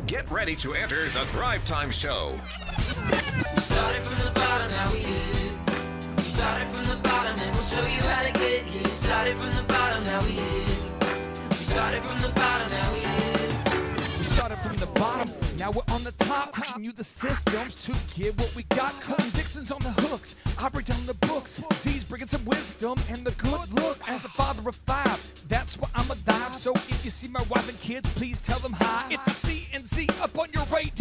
Get ready to enter the Thrive Time Show. We started from the bottom, now we hit. We started from the bottom, and we'll show you how to get here. Started from the bottom, now we hit. We started from the bottom, now we hit. We started from the bottom, now we're on the top. Teaching you the systems to get what we got. Colton Dixon's on the hooks, I break down the books. Z's bringing some wisdom and the good looks. As the father of five, that's why I'm alive. So if you see my wife and kids, please tell them hi. It's the C&Z up on your radio.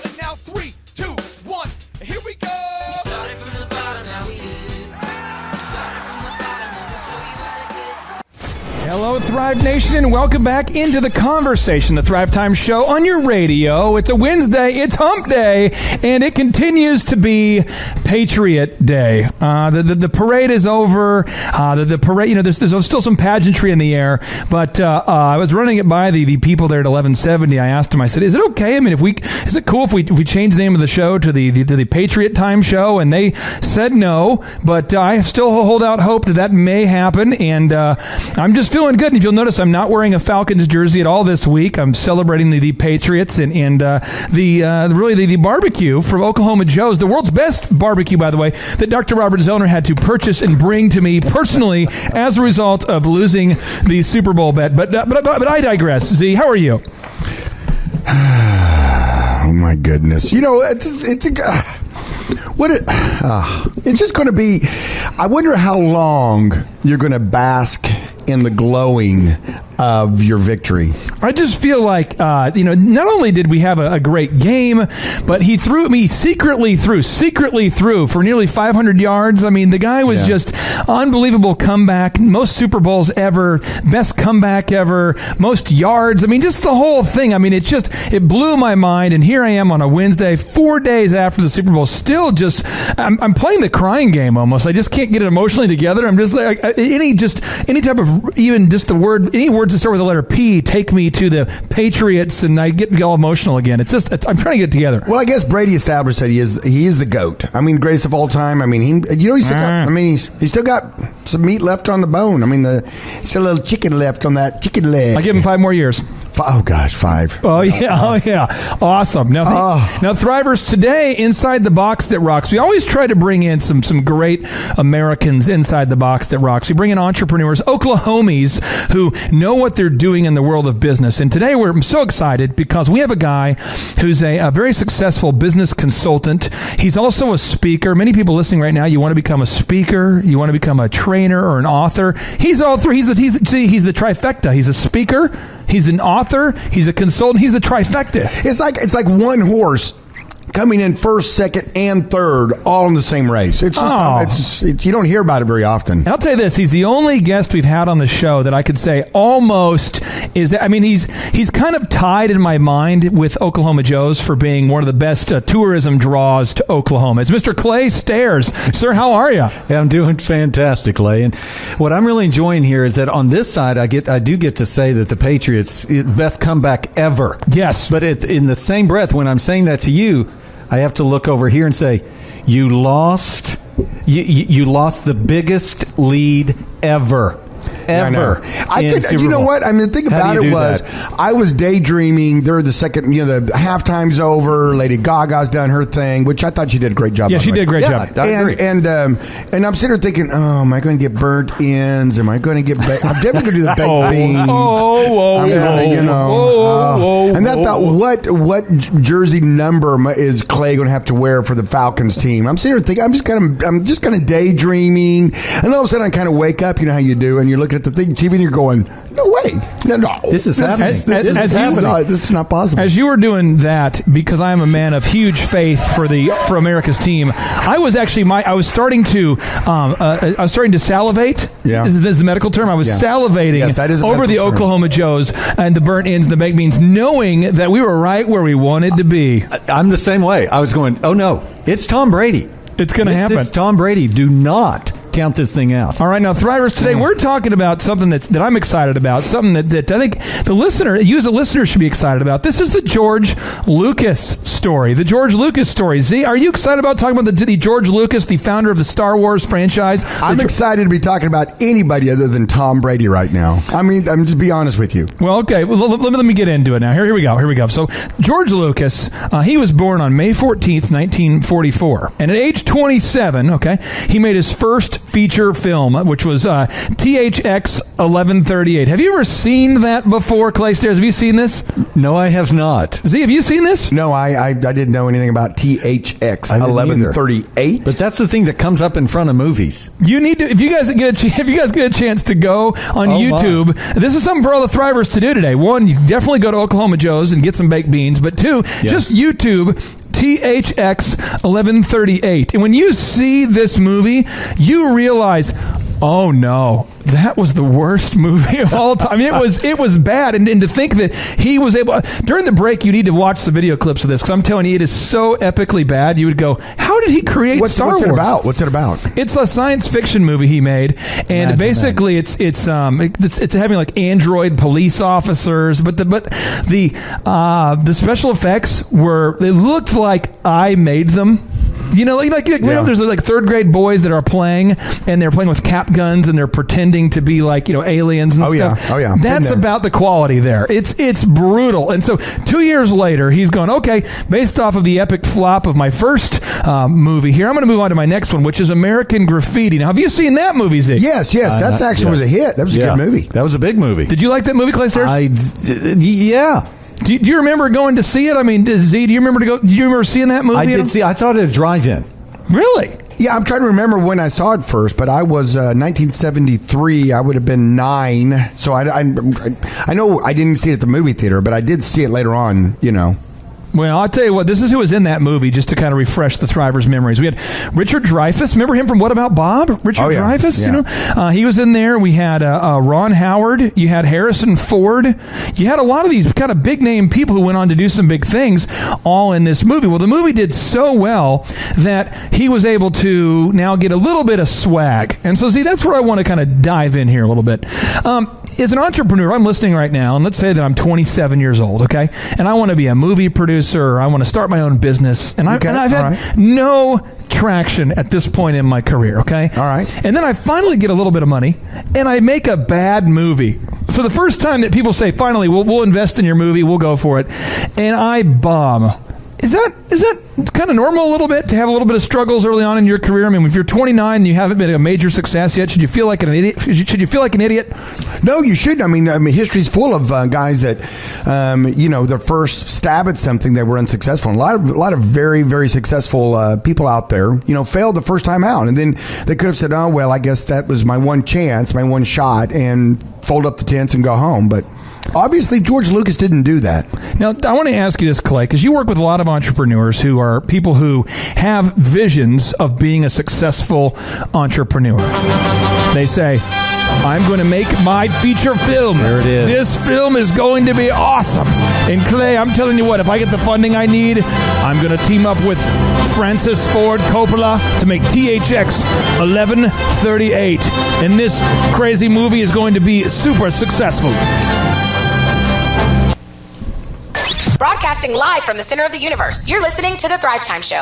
And now 3, 2, 1, here we go. We started from the bottom, now we hit. We started from the bottom, and we'll show you how to get. Hello, Thrive Nation, and welcome back into the conversation, the Thrive Time Show on your radio. It's a Wednesday, it's Hump Day, and it continues to be Patriot Day. The parade is over. The parade, you know, there's still some pageantry in the air, but I was running it by the people there at 1170. I asked them, I said, "Is it okay? I mean, is it cool if we change the name of the show to the Patriot Time Show?" And they said no, but I still hold out hope that may happen, and I'm just feeling good. And if you'll notice, I'm not wearing a Falcons jersey at all this week. I'm celebrating the Patriots and the barbecue from Oklahoma Joe's, the world's best barbecue, by the way, that Dr. Robert Zellner had to purchase and bring to me personally as a result of losing the Super Bowl bet. But I digress. Z, how are you? Oh my goodness! You know, it's just going to be. I wonder how long you're going to bask in the glowing of your victory. I just feel like, not only did we have a great game, but he threw me secretly through for nearly 500 yards. I mean, the guy was just unbelievable comeback, most Super Bowls ever, best comeback ever, most yards. I mean, just the whole thing. I mean, it blew my mind. And here I am on a Wednesday, 4 days after the Super Bowl, still I'm playing the crying game almost. I just can't get it emotionally together. I'm just like, any type of, even just the word, any words that start with the letter P take me to the Patriots, and I get all emotional again. I'm trying to get it together. Well, I guess Brady established that he is the GOAT. I mean, greatest of all time. I mean, he's still got some meat left on the bone. I mean, still a little chicken left on that chicken leg. I give him 5 more years. Oh gosh, 5. Oh yeah, awesome. Now Thrivers, today, inside the box that rocks. We always try to bring in some great Americans inside the box that rocks. We bring in entrepreneurs, Oklahomies, who know what they're doing in the world of business. And today I'm so excited because we have a guy who's a very successful business consultant. He's also a speaker. Many people listening right now, you want to become a speaker, you want to become a trainer or an author. He's all three. He's the trifecta. He's a speaker, he's an author, he's a consultant, he's the trifecta. It's like one horse coming in first, second, and third, all in the same race. It's just, you don't hear about it very often. And I'll tell you this, he's the only guest we've had on the show that I could say almost is, I mean, he's kind of tied in my mind with Oklahoma Joe's for being one of the best tourism draws to Oklahoma. It's Mr. Clay Stairs. Sir, how are you? Hey, I'm doing fantastic, Clay. And what I'm really enjoying here is that on this side, I do get to say that the Patriots, best comeback ever. Yes. But it's in the same breath, when I'm saying that to you, I have to look over here and say, you lost the biggest lead ever. Ever. You know what? I mean, the thing about it was, I was daydreaming. They're the second, the halftime's over. Lady Gaga's done her thing, which I thought she did a great job. Yeah, she did a great job. I agree. And I'm sitting there thinking, oh, am I going to get burnt ends? Am I going to get? I'm definitely going to do the baked beans. And I thought, what jersey number is Clay going to have to wear for the Falcons team? I'm sitting there thinking, I'm just kind of daydreaming, and all of a sudden I kind of wake up. You know how you do, and you're looking at the thing TV and you're going, no way, no, this is happening. This is not possible. As you were doing that, because I am a man of huge faith for America's team, I was actually I was starting to salivate. Yeah. This is the medical term. I was salivating over the Oklahoma Joe's and the burnt ends and the baked beans, knowing that we were right where we wanted to be. I'm the same way. I was going, oh no, it's Tom Brady. It's going to happen. It's Tom Brady. Do not count this thing out. All right, now Thrivers, today we're talking about something that I'm excited about, something that I think you as a listener should be excited about. This is the George Lucas story. The George Lucas story. Z, are you excited about talking about the George Lucas, the founder of the Star Wars franchise? I'm excited to be talking about anybody other than Tom Brady right now. I mean, I'm just be honest with you. Well, okay. Well, let me get into it now. Here we go. So George Lucas, he was born on May 14th, 1944. And at age 27, okay, he made his first feature film, which was THX 1138. Have you ever seen that before, Clay Stairs? Have you seen this? No, I have not. Z, have you seen this? No, I didn't know anything about THX 1138. But that's the thing that comes up in front of movies. You need to, if you guys get a chance to go on YouTube, this is something for all the Thrivers to do today. One, you definitely go to Oklahoma Joe's and get some baked beans. But two, just YouTube THX 1138. And when you see this movie, you realize, oh no, that was the worst movie of all time. It was bad. And to think that he was able, during the break, you need to watch the video clips of this, because I'm telling you, it is so epically bad. You would go, how did he create Star Wars? What's it about? It's a science fiction movie he made, and basically it's having like android police officers, but the special effects it looked like I made them. You know, there's like third grade boys that are playing, and they're playing with cap guns, and they're pretending to be like, aliens and stuff. Oh yeah. That's about the quality there. It's brutal. And so 2 years later, he's going, okay, based off of the epic flop of my first movie here, I'm going to move on to my next one, which is American Graffiti. Now, have you seen that movie, Zeke? Yes. That actually was a hit. That was a good movie. That was a big movie. Did you like that movie, Clay Stairs? Yeah. Do you remember going to see it? I mean, Z, do you remember seeing that movie? I did see. I saw it at a drive-in. Really? Yeah, I'm trying to remember when I saw it first, but I was 1973. I would have been 9, so I know I didn't see it at the movie theater, but I did see it later on. Well, I'll tell you what, this is who was in that movie, just to kind of refresh the Thrivers' memories. We had Richard Dreyfuss. Remember him from What About Bob? Richard Dreyfuss, yeah. He was in there. We had Ron Howard. You had Harrison Ford. You had a lot of these kind of big-name people who went on to do some big things all in this movie. Well, the movie did so well that he was able to now get a little bit of swag. And so, see, that's where I want to kind of dive in here a little bit. As an entrepreneur, I'm listening right now, and let's say that I'm 27 years old, okay? And I want to be a movie producer, or I want to start my own business. And I've had no traction at this point in my career, okay? All right. And then I finally get a little bit of money, and I make a bad movie. So the first time that people say, finally, we'll invest in your movie, we'll go for it, and I bomb. Is that kind of normal a little bit to have a little bit of struggles early on in your career? I mean, if you're 29 and you haven't been a major success yet, should you feel like an idiot? Should you feel like an idiot? No, you shouldn't. I mean, history's full of guys that, their first stab at something, they were unsuccessful. And a lot of very, very successful people out there, failed the first time out, and then they could have said, "Oh well, I guess that was my one chance, my one shot," and fold up the tents and go home. But obviously, George Lucas didn't do that. Now, I want to ask you this, Clay, because you work with a lot of entrepreneurs who are people who have visions of being a successful entrepreneur. They say, I'm going to make my feature film. There it is. This film is going to be awesome. And Clay, I'm telling you what, if I get the funding I need, I'm going to team up with Francis Ford Coppola to make THX 1138. And this crazy movie is going to be super successful. Broadcasting live from the center of the universe. You're listening to The Thrive Time Show.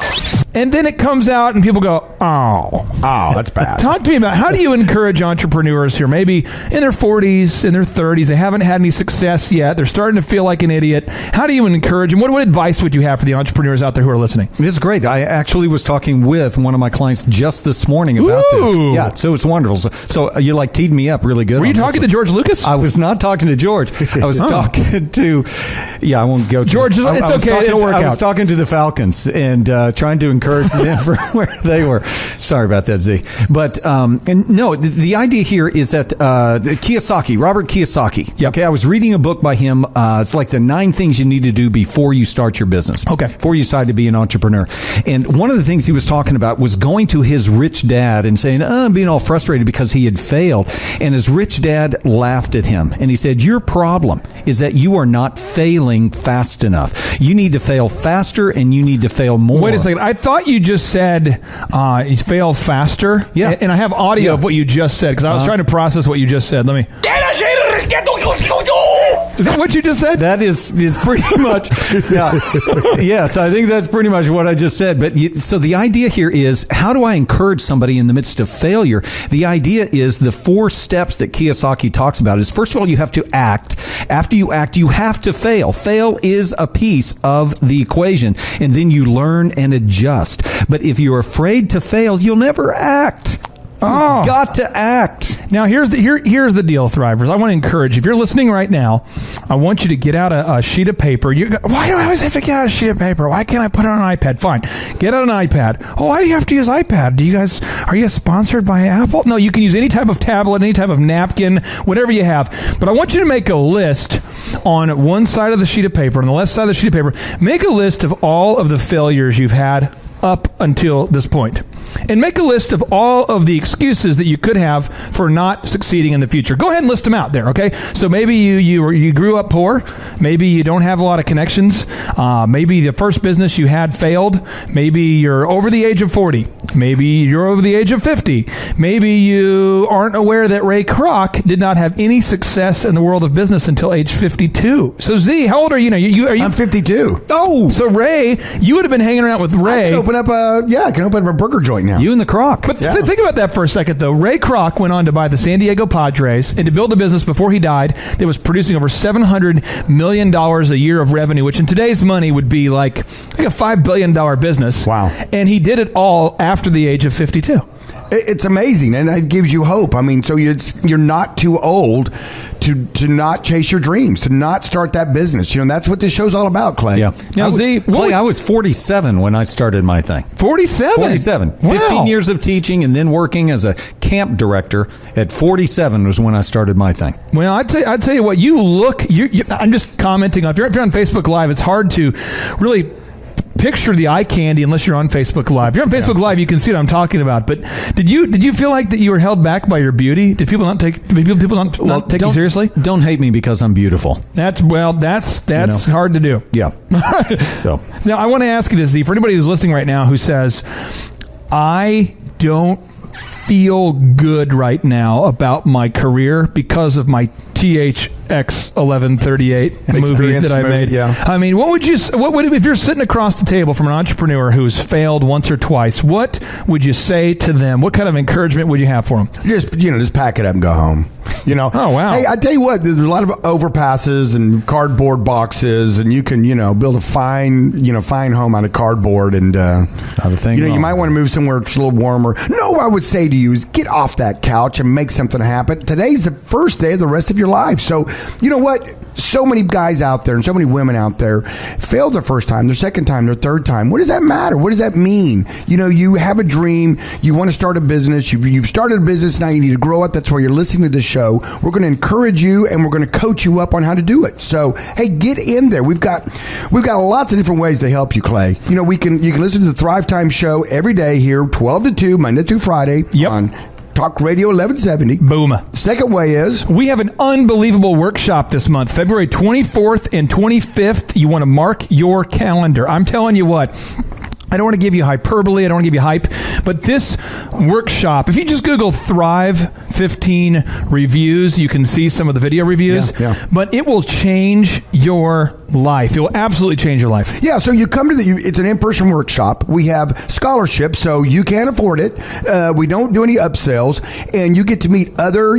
And then it comes out and people go, oh, that's bad. Talk to me about, how do you encourage entrepreneurs here, maybe in their 40s, in their 30s, they haven't had any success yet, they're starting to feel like an idiot. How do you encourage them? What advice would you have for the entrepreneurs out there who are listening? It's great. I actually was talking with one of my clients just this morning about this. Yeah, so it's wonderful. So you teed me up really good. Were you talking to George Lucas? I was not talking to George. I was talking to, I won't go to George. It's okay. It'll work out. I was talking to the Falcons and trying to encourage them for where they were. Sorry about that, Z. But the idea here is that Robert Kiyosaki. Yep. Okay, I was reading a book by him. It's like the 9 things you need to do before you start your business. Okay. Before you decide to be an entrepreneur. And one of the things he was talking about was going to his rich dad and saying, I'm being all frustrated because he had failed. And his rich dad laughed at him. And he said, your problem is that you are not failing fast fast enough. You need to fail faster, and you need to fail more. Wait a second. I thought you just said you fail faster. Yeah. And I have audio of what you just said because I was trying to process what you just said. Let me. Is that what you just said? That is pretty much, yeah. Yes, I think that's pretty much what I just said. But so the idea here is, how do I encourage somebody in the midst of failure? The idea is the 4 steps that Kiyosaki talks about is, first of all, you have to act. After you act, you have to fail. Fail is a piece of the equation, and then you learn and adjust. But if you're afraid to fail, you'll never act. You've got to act. Now, here's the deal, Thrivers. I want to encourage, if you're listening right now, I want you to get out a sheet of paper. Why do I always have to get out a sheet of paper? Why can't I put it on an iPad? Fine. Get out an iPad. Oh, why do you have to use iPad? Are you sponsored by Apple? No, you can use any type of tablet, any type of napkin, whatever you have. But I want you to make a list on one side of the sheet of paper, on the left side of the sheet of paper. Make a list of all of the failures you've had up until this point. And make a list of all of the excuses that you could have for not succeeding in the future. Go ahead and list them out there, okay? So maybe you grew up poor. Maybe you don't have a lot of connections. Maybe the first business you had failed. Maybe you're over the age of 40. Maybe you're over the age of 50. Maybe you aren't aware that Ray Kroc did not have any success in the world of business until age 52. So Z, how old are you now? I'm 52. Oh, so Ray, you would have been hanging around with Ray. I can open up a burger joint now. You and the Kroc. But think about that for a second, though. Ray Kroc went on to buy the San Diego Padres and to build a business before he died that was producing over $700 million a year of revenue, which in today's money would be like a $5 billion business. Wow. And he did it all after the age of 52. It's amazing, and it gives you hope. I mean, so you're not too old to not chase your dreams, to not start that business. And that's what this show's all about, Clay. Yeah. Now, I was 47 when I started my thing. 47? 47. Wow. 15 years of teaching and then working as a camp director. At 47 was when I started my thing. Well, I'd tell you what, I'm just commenting. If you're on Facebook Live, it's hard to really picture the eye candy unless you're on Facebook Live. If you're on Facebook Live, you can see what I'm talking about. But did you feel like that you were held back by your beauty? Did people not take you seriously? Don't hate me because I'm beautiful. That's hard to do. Yeah. So now I want to ask you this, Z, for anybody who's listening right now who says, I don't feel good right now about my career because of my THX 1138 movie that I made. Yeah. I mean, what would if you're sitting across the table from an entrepreneur who's failed once or twice? What would you say to them? What kind of encouragement would you have for them? Just pack it up and go home. Oh, wow. Hey, I tell you what, there's a lot of overpasses and cardboard boxes, and you can build a fine home out of cardboard, and you might want to move somewhere it's a little warmer. No, I would say to you is get off that couch and make something happen. Today's the first day of the rest of your life. So you know what? So many guys out there and so many women out there failed their first time, their second time, their third time. What does that matter? What does that mean? You have a dream. You want to start a business. You've started a business. Now you need to grow it. That's why you're listening to this show. We're going to encourage you and we're going to coach you up on how to do it. So, hey, get in there. We've got lots of different ways to help you, Clay. You can listen to the Thrive Time show every day here, 12 to 2, Monday through Friday on Talk Radio 1170. Boom. Second way is we have an unbelievable workshop this month, February 24th and 25th. You want to mark your calendar. I'm telling you what. I don't want to give you hyperbole. I don't want to give you hype. But this workshop, if you just Google Thrive 15 reviews, you can see some of the video reviews. Yeah. But it will change your life. It will absolutely change your life. Yeah, so you come to it's an in-person workshop. We have scholarships, so you can afford it. We don't do any upsells. And you get to meet other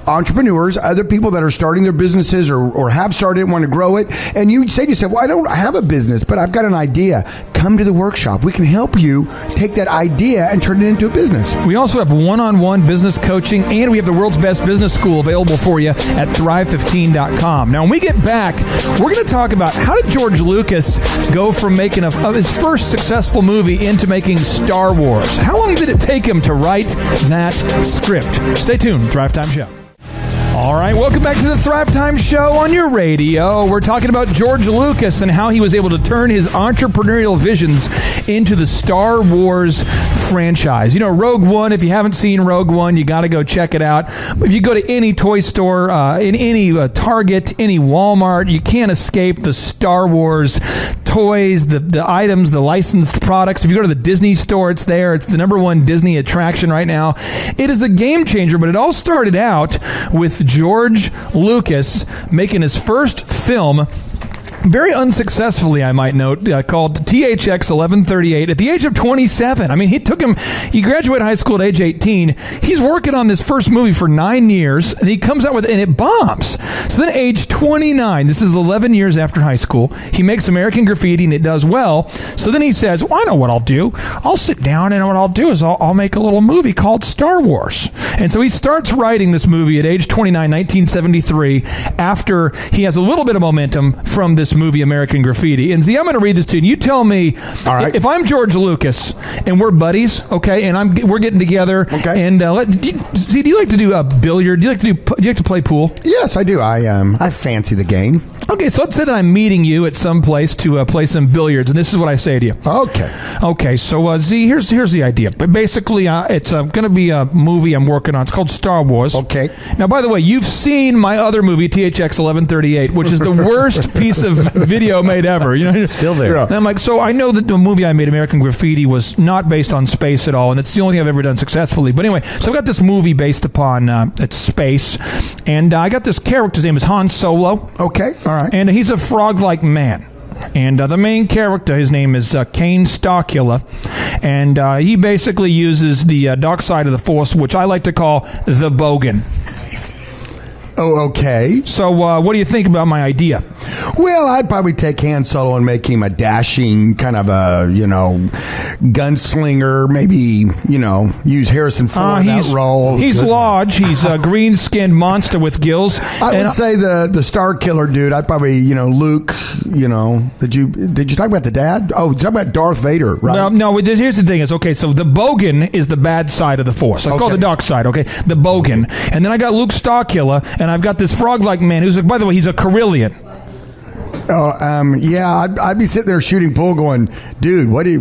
entrepreneurs, other people that are starting their businesses or have started and want to grow it. And you say to yourself, well, I don't have a business, but I've got an idea. Come to the workshop. We can help you take that idea and turn it into a business. We also have one-on-one business coaching, and we have the world's best business school available for you at thrive15.com. Now, when we get back, we're going to talk about how did George Lucas go from making of his first successful movie into making Star Wars? How long did it take him to write that script? Stay tuned. Thrive Time Show. All right, welcome back to the Thrive Time Show on your radio. We're talking about George Lucas and how he was able to turn his entrepreneurial visions into the Star Wars franchise. You know, Rogue One, if you haven't seen Rogue One, you got to go check it out. If you go to any toy store, in any Target, any Walmart, you can't escape the Star Wars toys, the items, the licensed products. If you go to the Disney store, it's there. It's the #1 Disney attraction right now. It is a game changer, but it all started out with George Lucas making his first film, very unsuccessfully, I might note, called THX 1138 at the age of 27. I mean, he graduated high school at age 18. He's working on this first movie for 9 years, and he comes out with it, and it bombs. So then age 29, this is 11 years after high school, he makes American Graffiti, and it does well. So then he says, well, I know what I'll do. I'll sit down, and what I'll do is I'll make a little movie called Star Wars. And so he starts writing this movie at age 29, 1973, after he has a little bit of momentum from this movie, American Graffiti. And see, I'm going to read this to you. And you tell me, all right, if I'm George Lucas and we're buddies, okay, and we're getting together, okay, and do you like to do a billiard? Do you like to play pool? Yes, I do. I fancy the game. Okay, so let's say that I'm meeting you at some place to play some billiards, and this is what I say to you. Okay, so Z, here's the idea. But basically, it's going to be a movie I'm working on. It's called Star Wars. Okay. Now, by the way, you've seen my other movie, THX 1138, which is the worst piece of video made ever. You know, still there. Yeah. And I'm like, so I know that the movie I made, American Graffiti, was not based on space at all, and it's the only thing I've ever done successfully. But anyway, so I've got this movie based upon it's space, and I got this character. His name is Han Solo. Okay, all right. And he's a frog-like man. And the main character, his name is Kane Starkiller, and he basically uses the dark side of the Force, which I like to call the Bogan. Oh, okay. So what do you think about my idea? Well, I'd probably take Han Solo and make him a dashing kind of a, gunslinger. Maybe, use Harrison Ford in that role. He's large. He's a green-skinned monster with gills. I would say the Star Killer dude. I'd probably, Luke, did you talk about the dad? Oh, you talk about Darth Vader, right? Well, no, here's the thing. Okay, so the Bogan is the bad side of the Force. Let's call it the dark side, okay? The Bogan. And then I got Luke Starkiller, and I've got this frog-like man who's, by the way, he's a Carillion. Yeah, I'd be sitting there shooting pool, going, "Dude, what are you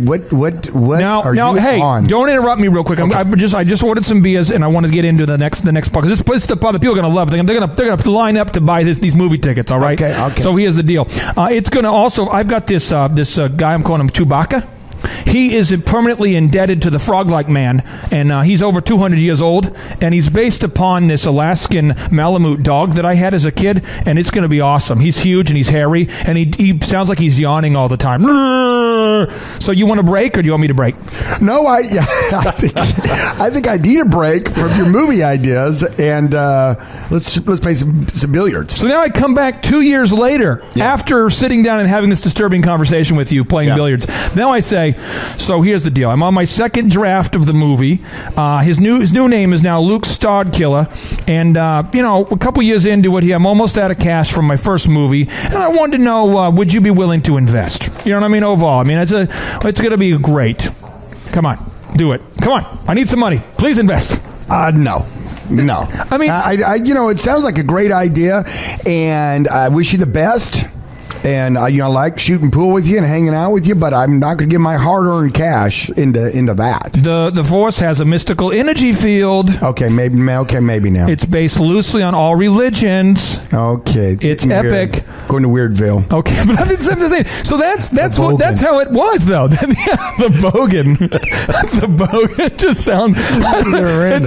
hey, on?" Don't interrupt me real quick. Okay. I just ordered some beers, and I want to get into the next part, because this is the part that people are going to love. They're going to line up to buy these movie tickets. All right. Okay. So here's the deal. It's going to also. I've got this guy. I'm calling him Chewbacca. He is permanently indebted to the frog-like man, and he's over 200 years old, and he's based upon this Alaskan Malamute dog that I had as a kid, and it's going to be awesome. He's huge, and he's hairy, and he sounds like he's yawning all the time. So you want a break, or do you want me to break? No, I think I need a break from your movie ideas, and let's play some billiards. So now I come back 2 years later, after sitting down and having this disturbing conversation with you, playing billiards. Now I say, so here's the deal. I'm on my second draft of the movie. His new name is now Luke Starkiller, and a couple years into it, I'm almost out of cash from my first movie, and I wanted to know, would you be willing to invest? You know what I mean? Overall, I mean, it's going to be great. Come on, do it. Come on, I need some money. Please invest. No. I mean, it sounds like a great idea, and I wish you the best. And I like shooting pool with you and hanging out with you, but I'm not going to give my hard-earned cash into that. The Force has a mystical energy field. Okay, maybe now. It's based loosely on all religions. Okay, it's epic. Going to Weirdville. Okay, but I'm just saying. So that's how it was, though. The Bogan, the Bogan just sounds. It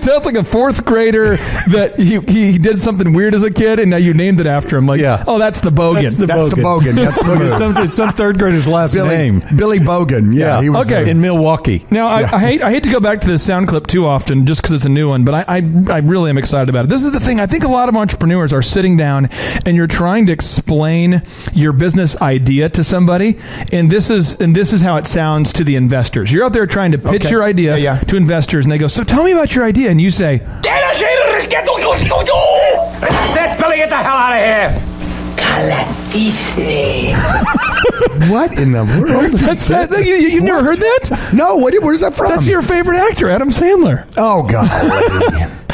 sounds like a fourth grader that he did something weird as a kid, and now you named it after him. Like, oh, that's the Bogan. That's the Bogan. That's the move. It's some third grader's last name. Billy Bogan. Yeah. He was in Milwaukee. Now, I hate to go back to this sound clip too often just because it's a new one, but I really am excited about it. This is the thing. I think a lot of entrepreneurs are sitting down and you're trying to explain your business idea to somebody, and this is how it sounds to the investors. You're out there trying to pitch your idea to investors, and they go, "So tell me about your idea," and you say, "That's it, Billy. Get the hell out of here." What in the world? You've never heard that? No. Where's that from? That's your favorite actor, Adam Sandler. Oh, God.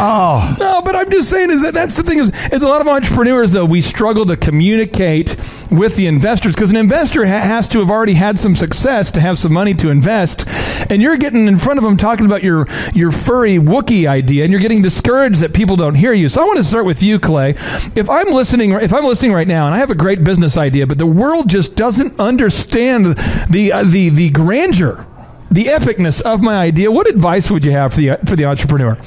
Oh. No, but I'm just saying that's the thing is a lot of entrepreneurs, though, we struggle to communicate with the investors because an investor has to have already had some success to have some money to invest. And you're getting in front of them talking about your furry Wookiee idea, and you're getting discouraged that people don't hear you. So I want to start with you, Clay. If I'm listening right now and I have a great business idea, but the world just doesn't understand the grandeur, the epicness of my idea, what advice would you have for the entrepreneur?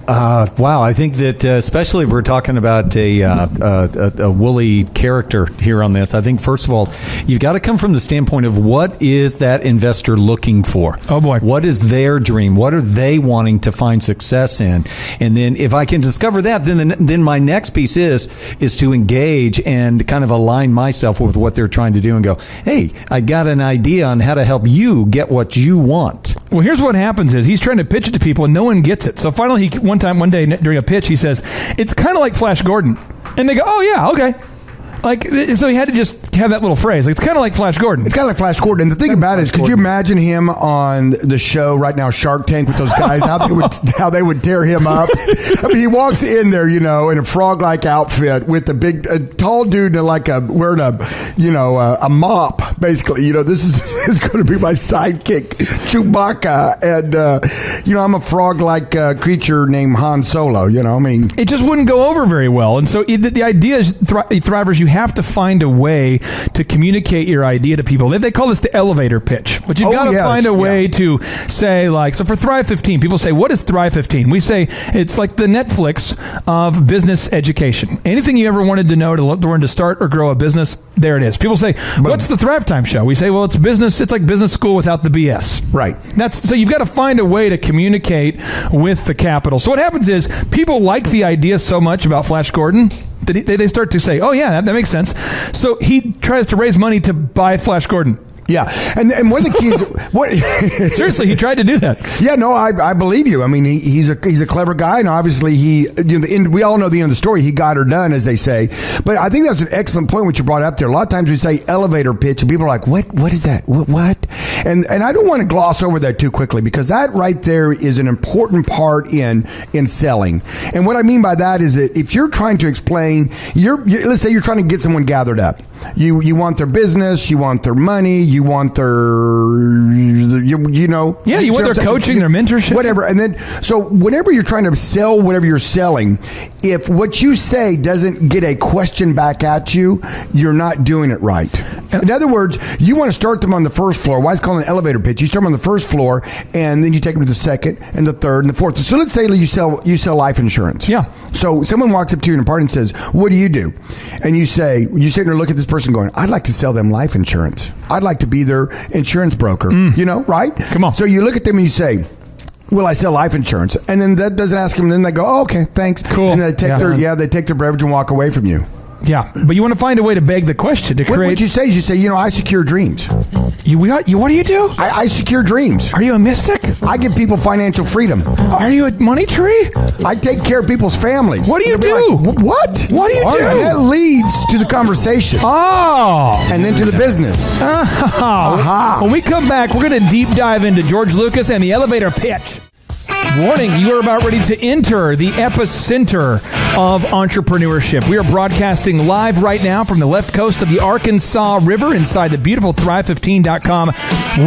Wow, I think that especially if we're talking about a woolly character here on this, I think first of all, you've got to come from the standpoint of what is that investor looking for? Oh boy. What is their dream? What are they wanting to find success in? And then if I can discover that, then my next piece is to engage and kind of align myself with what they're trying to do and go, hey, I got an idea on how to help you get what you want. Well, here's what happens is he's trying to pitch it to people and no one gets it. So finally, one day during a pitch, he says, it's kind of like Flash Gordon. And they go, oh, yeah, okay. So he had to just have that little phrase. It's kind of like Flash Gordon. It's kind of like Flash Gordon. And the thing about it is, could you imagine him on the show right now, Shark Tank, with those guys, how they would tear him up? I mean, he walks in there, in a frog-like outfit with a tall dude wearing a mop, basically. This is going to be my sidekick, Chewbacca. And, I'm a frog-like creature named Han Solo, It just wouldn't go over very well. And so the idea is, Thrivers, you have to find a way to communicate your idea to people. They call this the elevator pitch. But you've got to find a way to say, so for Thrive 15, people say, what is Thrive 15? We say it's like the Netflix of business education. Anything you ever wanted to know to learn to start or grow a business, there it is. People say, what's the Thrive Time Show? We say, well, it's business. It's like business school without the BS. Right. So you've got to find a way to communicate with the capital. So what happens is people like the idea so much about Flash Gordon that they start to say, oh, yeah, that makes sense. So he tries to raise money to buy Flash Gordon. Yeah, and one of the keys. Seriously, he tried to do that. Yeah, no, I believe you. I mean, he's a clever guy, and obviously we all know the end of the story. He got her done, as they say. But I think that's an excellent point what you brought up there. A lot of times we say elevator pitch, and people are like, "What is that? What?" And I don't want to gloss over that too quickly because that right there is an important part in selling. And what I mean by that is that if you're trying to explain, let's say you're trying to get someone gathered up. You want their business, you want their money, you want their, you want their coaching, their mentorship, whatever. And then, so whenever you're trying to sell whatever you're selling, if what you say doesn't get a question back at you, you're not doing it right. In other words, you want to start them on the first floor. Why is it called an elevator pitch? You start them on the first floor, and then you take them to the second, and the third, and the fourth. So let's say you sell life insurance. Yeah. So someone walks up to you in a party and says, "What do you do?" And you sit there and look at this person going, "I'd like to sell them life insurance. I'd like to be their insurance broker." Right? Come on. So you look at them and you say, "Well, I sell life insurance," and then that doesn't ask them. And then they go, "Oh, okay, thanks." Cool. And they take their beverage and walk away from you. Yeah, but you want to find a way to beg the question to create. What you say is you say, I secure dreams. What do you do? I secure dreams. Are you a mystic? I give people financial freedom. Are you a money tree? I take care of people's families. What do you do? Like, what? What do you do? And that leads to the conversation. Oh. And then to the business. When we come back, we're going to deep dive into George Lucas and the elevator pitch. Warning, you are about ready to enter the epicenter of entrepreneurship. We are broadcasting live right now from the left coast of the Arkansas River inside the beautiful Thrive15.com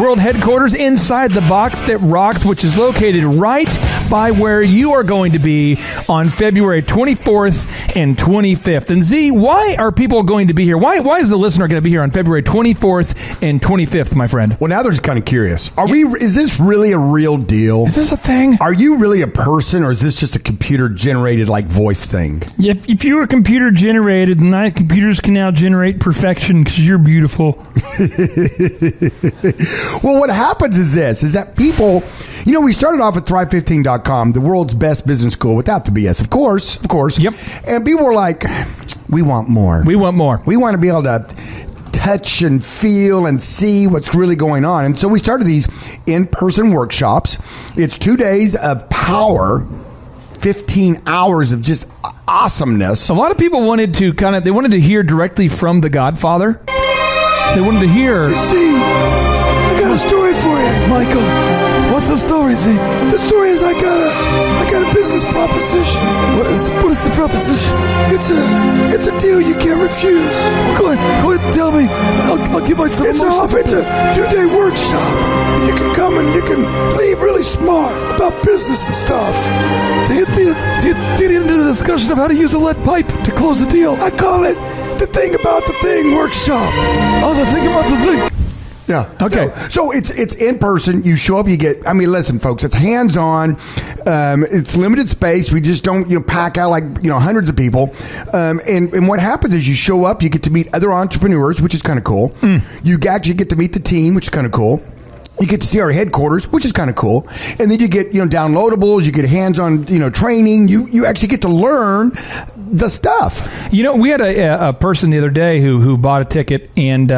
world headquarters, inside the box that rocks, which is located right by where you are going to be on February 24th and 25th. And Z, why are people going to be here? Why is the listener going to be here on February 24th and 25th, my friend? Well, now they're just kind of curious. Is this really a real deal? Is this a thing? Are you really a person, or is this just a computer-generated, voice thing? If you were computer-generated, then computers can now generate perfection because you're beautiful. Well, what happens is that people, we started off at Thrive15.com, the world's best business school without the BS, of course. Yep. And people were like, we want more. We want more. We want to be able to touch and feel and see what's really going on. And so we started these in-person workshops. It's 2 days of power, 15 hours of just awesomeness. A lot of people wanted to hear directly from the Godfather. They wanted to hear, See, I got a story for you, Michael, What's the story, Z? The story is I got a business proposition. What is the proposition? It's a deal you can't refuse. Go ahead, tell me. I'll give myself It's a 2-day workshop. You can come and you can leave really smart about business and stuff. Do you get into the discussion of how to use a lead pipe to close the deal? I call it the thing about the thing workshop. Oh, the thing about the thing. Yeah. Okay. So it's in person. You show up. You get. I mean, listen, folks. It's hands on. It's limited space. We just don't pack out like hundreds of people. And what happens is you show up. You get to meet other entrepreneurs, which is kind of cool. You actually get to meet the team, which is kind of cool. You get to see our headquarters, which is kind of cool. And then you get, downloadables, you get hands-on, training. You actually get to learn the stuff. We had a person the other day who bought a ticket, and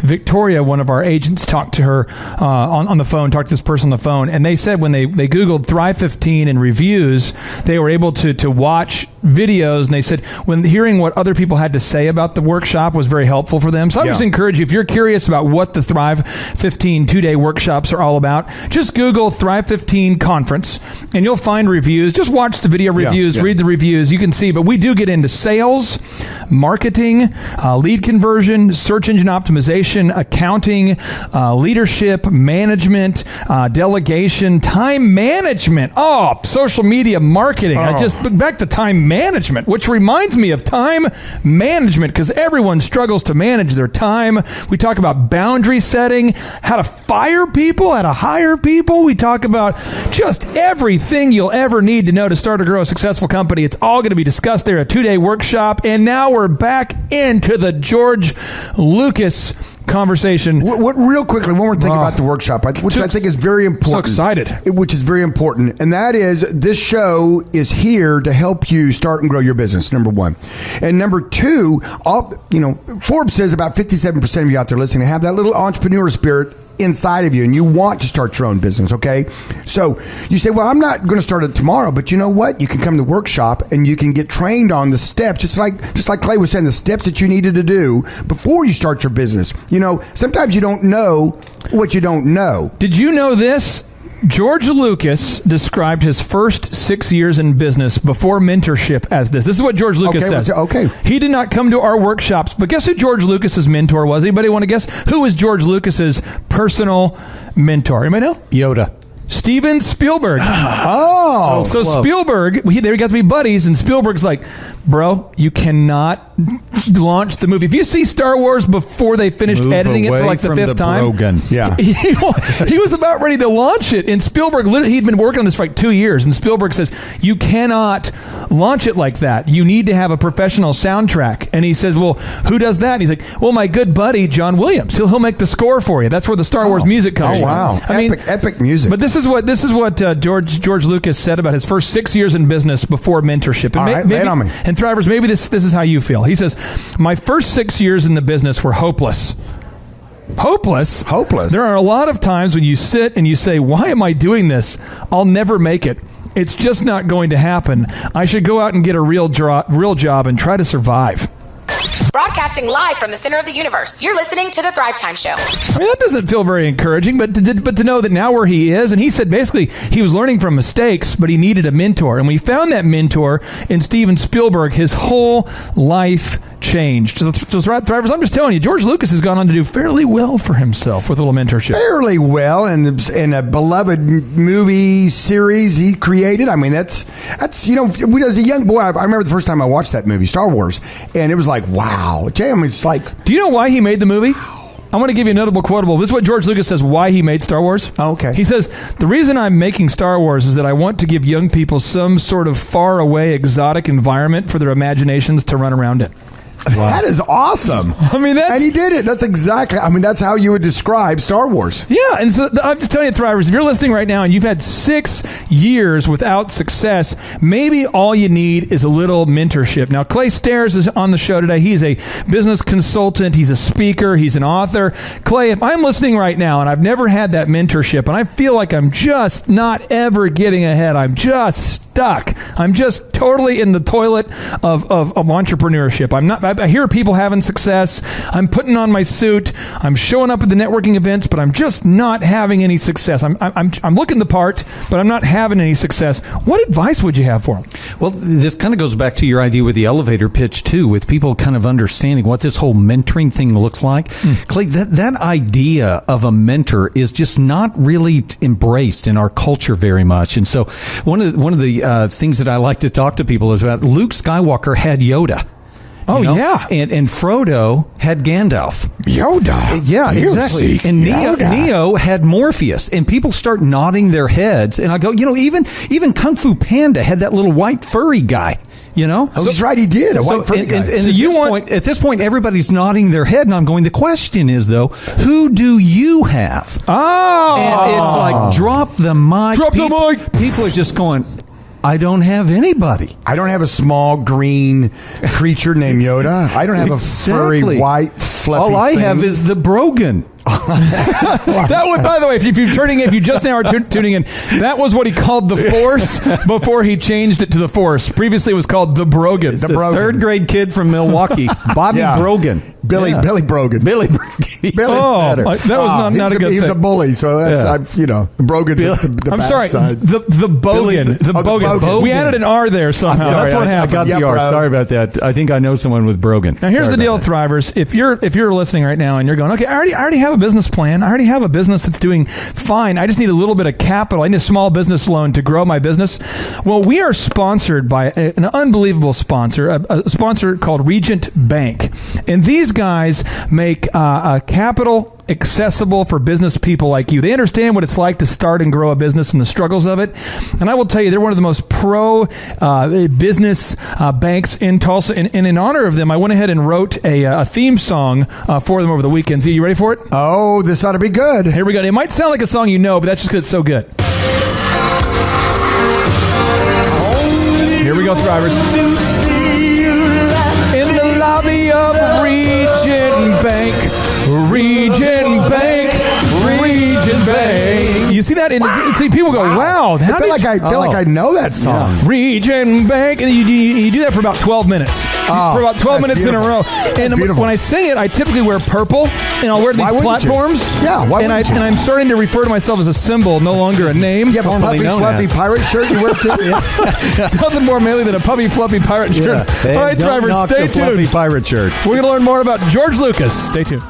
Victoria, one of our agents, talked to her on the phone, talked to this person on the phone, and they said when they Googled Thrive 15 and reviews, they were able to watch videos, and they said when hearing what other people had to say about the workshop was very helpful for them. So I just encourage you, if you're curious about what the Thrive 15 2-day workshops are all about, just Google Thrive 15 conference, and you'll find reviews. Just watch the video reviews, read the reviews. You can see, but we do get into sales, marketing, lead conversion, search engine optimization, accounting, leadership, management, delegation, time management. Social media marketing. Back to time management, which reminds me of time management, because everyone struggles to manage their time. We talk about boundary setting, how to fire people, how to hire people. We talk about just everything you'll ever need to know to start or grow a successful company. It's all going to be discussed there, a 2-day workshop. And now we're back into the George Lucas conversation. What real quickly, one more thing about the workshop, which I think is very important. So excited. Which is very important. And that is, this show is here to help you start and grow your business, number one. And number two, Forbes says about 57% of you out there listening have that little entrepreneur spirit inside of you, and you want to start your own business, okay? So you say, well, I'm not going to start it tomorrow, but you know what? You can come to the workshop and you can get trained on the steps, just like Clay was saying, the steps that you needed to do before you start your business. Sometimes you don't know what you don't know. Did you know this? George Lucas described his first 6 years in business before mentorship as this. This is what George Lucas says. Okay. He did not come to our workshops, but guess who George Lucas's mentor was? Anybody want to guess? Who was George Lucas's personal mentor? Anybody know? Yoda. Steven Spielberg. So Spielberg, they got to be buddies, and Spielberg's like, bro, you cannot launch the movie. If you see Star Wars before they finished editing it for like the 5th time, he was about ready to launch it, and Spielberg, he'd been working on this for like 2 years, and Spielberg says, you cannot launch it like that. You need to have a professional soundtrack. And he says, well, who does that? And he's like, well, my good buddy, John Williams. He'll make the score for you. That's where the Star Wars music comes from. Wow. Epic music. But this is what George Lucas said about his first 6 years in business before mentorship. And lay it on me. And Thrivers, maybe this is how you feel. He says, my first 6 years in the business were hopeless. Hopeless? There are a lot of times when you sit and you say, why am I doing this? I'll never make it. It's just not going to happen. I should go out and get a real job and try to survive. Broadcasting live from the center of the universe, you're listening to The Thrive Time Show. I mean, that doesn't feel very encouraging, but to know that now where he is, and he said basically he was learning from mistakes, but he needed a mentor. And we found that mentor in Steven Spielberg. His whole life changed. So Thrivers, I'm just telling you, George Lucas has gone on to do fairly well for himself with a little mentorship. Fairly well, and in a beloved movie series he created. I mean, that's as a young boy, I remember the first time I watched that movie, Star Wars, and it was like, wow. It's like, do you know why he made the movie? I'm going to give you a notable quotable. This is what George Lucas says why he made Star Wars. Oh, okay. He says, the reason I'm making Star Wars is that I want to give young people some sort of far away, exotic environment for their imaginations to run around it. Wow. That is awesome. And he did it. That's how you would describe Star Wars. Yeah, and so I'm just telling you, Thrivers, if you're listening right now and you've had 6 years without success, maybe all you need is a little mentorship. Now, Clay Stairs is on the show today. He's a business consultant. He's a speaker. He's an author. Clay, if I'm listening right now and I've never had that mentorship and I feel like I'm just not ever getting ahead, I'm just stuck. I'm just totally in the toilet of entrepreneurship. I hear people having success. I'm putting on my suit. I'm showing up at the networking events, but I'm just not having any success. I'm looking the part, but I'm not having any success. What advice would you have for them? Well, this kind of goes back to your idea with the elevator pitch, too, with people kind of understanding what this whole mentoring thing looks like. Clay, that idea of a mentor is just not really embraced in our culture very much. And so one of the things that I like to talk to people is about Luke Skywalker had Yoda. Oh, yeah. And Frodo had Gandalf. Yoda. Yeah, exactly. And Neo had Morpheus. And people start nodding their heads. And I go, even Kung Fu Panda had that little white furry guy. Oh, he's right. He did. A white furry guy. At this point, everybody's nodding their head, and I'm going, the question is, though, who do you have? Oh. And it's like, drop the mic. The mic. People are just going, I don't have anybody. I don't have a small green creature named Yoda. I don't have a furry, white, fluffy All I thing. have is the Brogan. That would, by the way, if you just now are tuning in, that was what he called the Force before he changed it to the Force. Previously, it was called the Brogan. The third grade kid from Milwaukee, Bobby Brogan. Billy Brogan. Billy Brogan. That was not a good thing. He was a bully, so that's Brogan. The I'm bad sorry, side. the Bogan. The Bogan. We added an R there somehow. That's what happened. I got the R. Sorry about that. I think I know someone with Brogan. Now here's the deal, Thrivers. If you're listening right now and you're going, okay, I already have a business plan. I already have a business that's doing fine. I just need a little bit of capital. I need a small business loan to grow my business. Well, we are sponsored by an unbelievable sponsor, a sponsor called Regent Bank, and these guys make capital accessible for business people like you. They understand what it's like to start and grow a business and the struggles of it. And I will tell you, they're one of the most pro business banks in Tulsa. And in honor of them, I went ahead and wrote a theme song for them over the weekend. Z, you ready for it? Oh, this ought to be good. Here we go. It might sound like a song you know, but that's just because it's so good. Here we go, Thrivers. In the lobby of Regent Bank. Regent Bank. You see that? See, people go, wow. I feel like I know that song. Yeah. Regent Bank. And you do that for about 12 minutes. For about 12 minutes beautiful. In a row. And when I sing it, I typically wear purple, and I'll wear these platforms. Yeah, why wouldn't you? And I'm starting to refer to myself as a symbol, no longer a name. You have a puffy, fluffy pirate shirt you wear too? Nothing more manly than a puffy, fluffy pirate shirt. Yeah. All right, Thrivers, stay tuned. Fluffy pirate shirt. We're going to learn more about George Lucas. Stay tuned.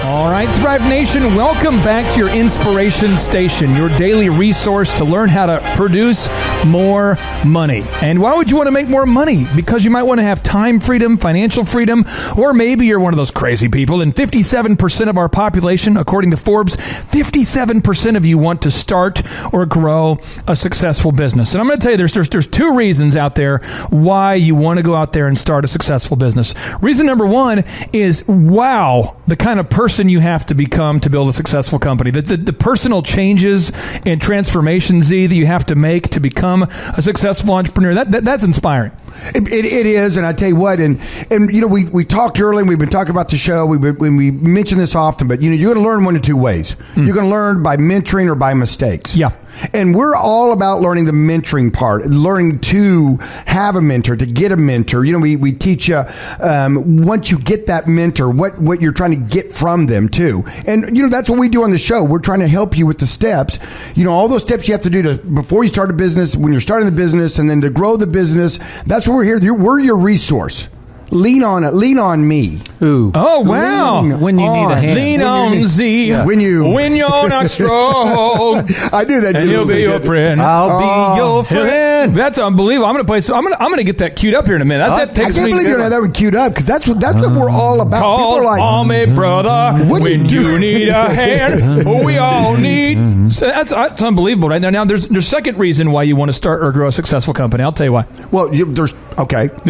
All right, Thrive Nation, welcome back to your inspiration station, your daily resource to learn how to produce more money. And why would you want to make more money? Because you might want to have time freedom, financial freedom, or maybe you're one of those crazy people. And 57% of our population, according to Forbes, 57% of you want to start or grow a successful business. And I'm going to tell you, there's two reasons out there why you want to go out there and start a successful business. Reason number one is, wow, the kind of person you have to become to build a successful company. The personal changes and transformations, Z, that you have to make to become a successful entrepreneur, that's inspiring. It is, and I tell you what, and we talked earlier, and we've been talking about the show. We mention this often, but you're going to learn one of two ways. You're going to learn by mentoring or by mistakes. Yeah. And we're all about learning the mentoring part, learning to have a mentor, to get a mentor. We teach you once you get that mentor, what you're trying to get from them too. And that's what we do on the show. We're trying to help you with the steps. All those steps you have to do before you start a business, when you're starting the business, and then to grow the business. That's what we're here. We're your resource. Lean on it. Lean on me. Ooh. Oh, wow. When you need a hand. Lean on Z. Yeah. When you're not strong. I do that. And you'll be your friend. I'll be your friend. That's unbelievable. I'm going to get that queued up here in a minute. I can't believe you don't have that one queued up, because that's what we're all about. Call me brother when you need a hand. We all need. So that's unbelievable right now. Now there's second reason why you want to start or grow a successful company. I'll tell you why. Well, there's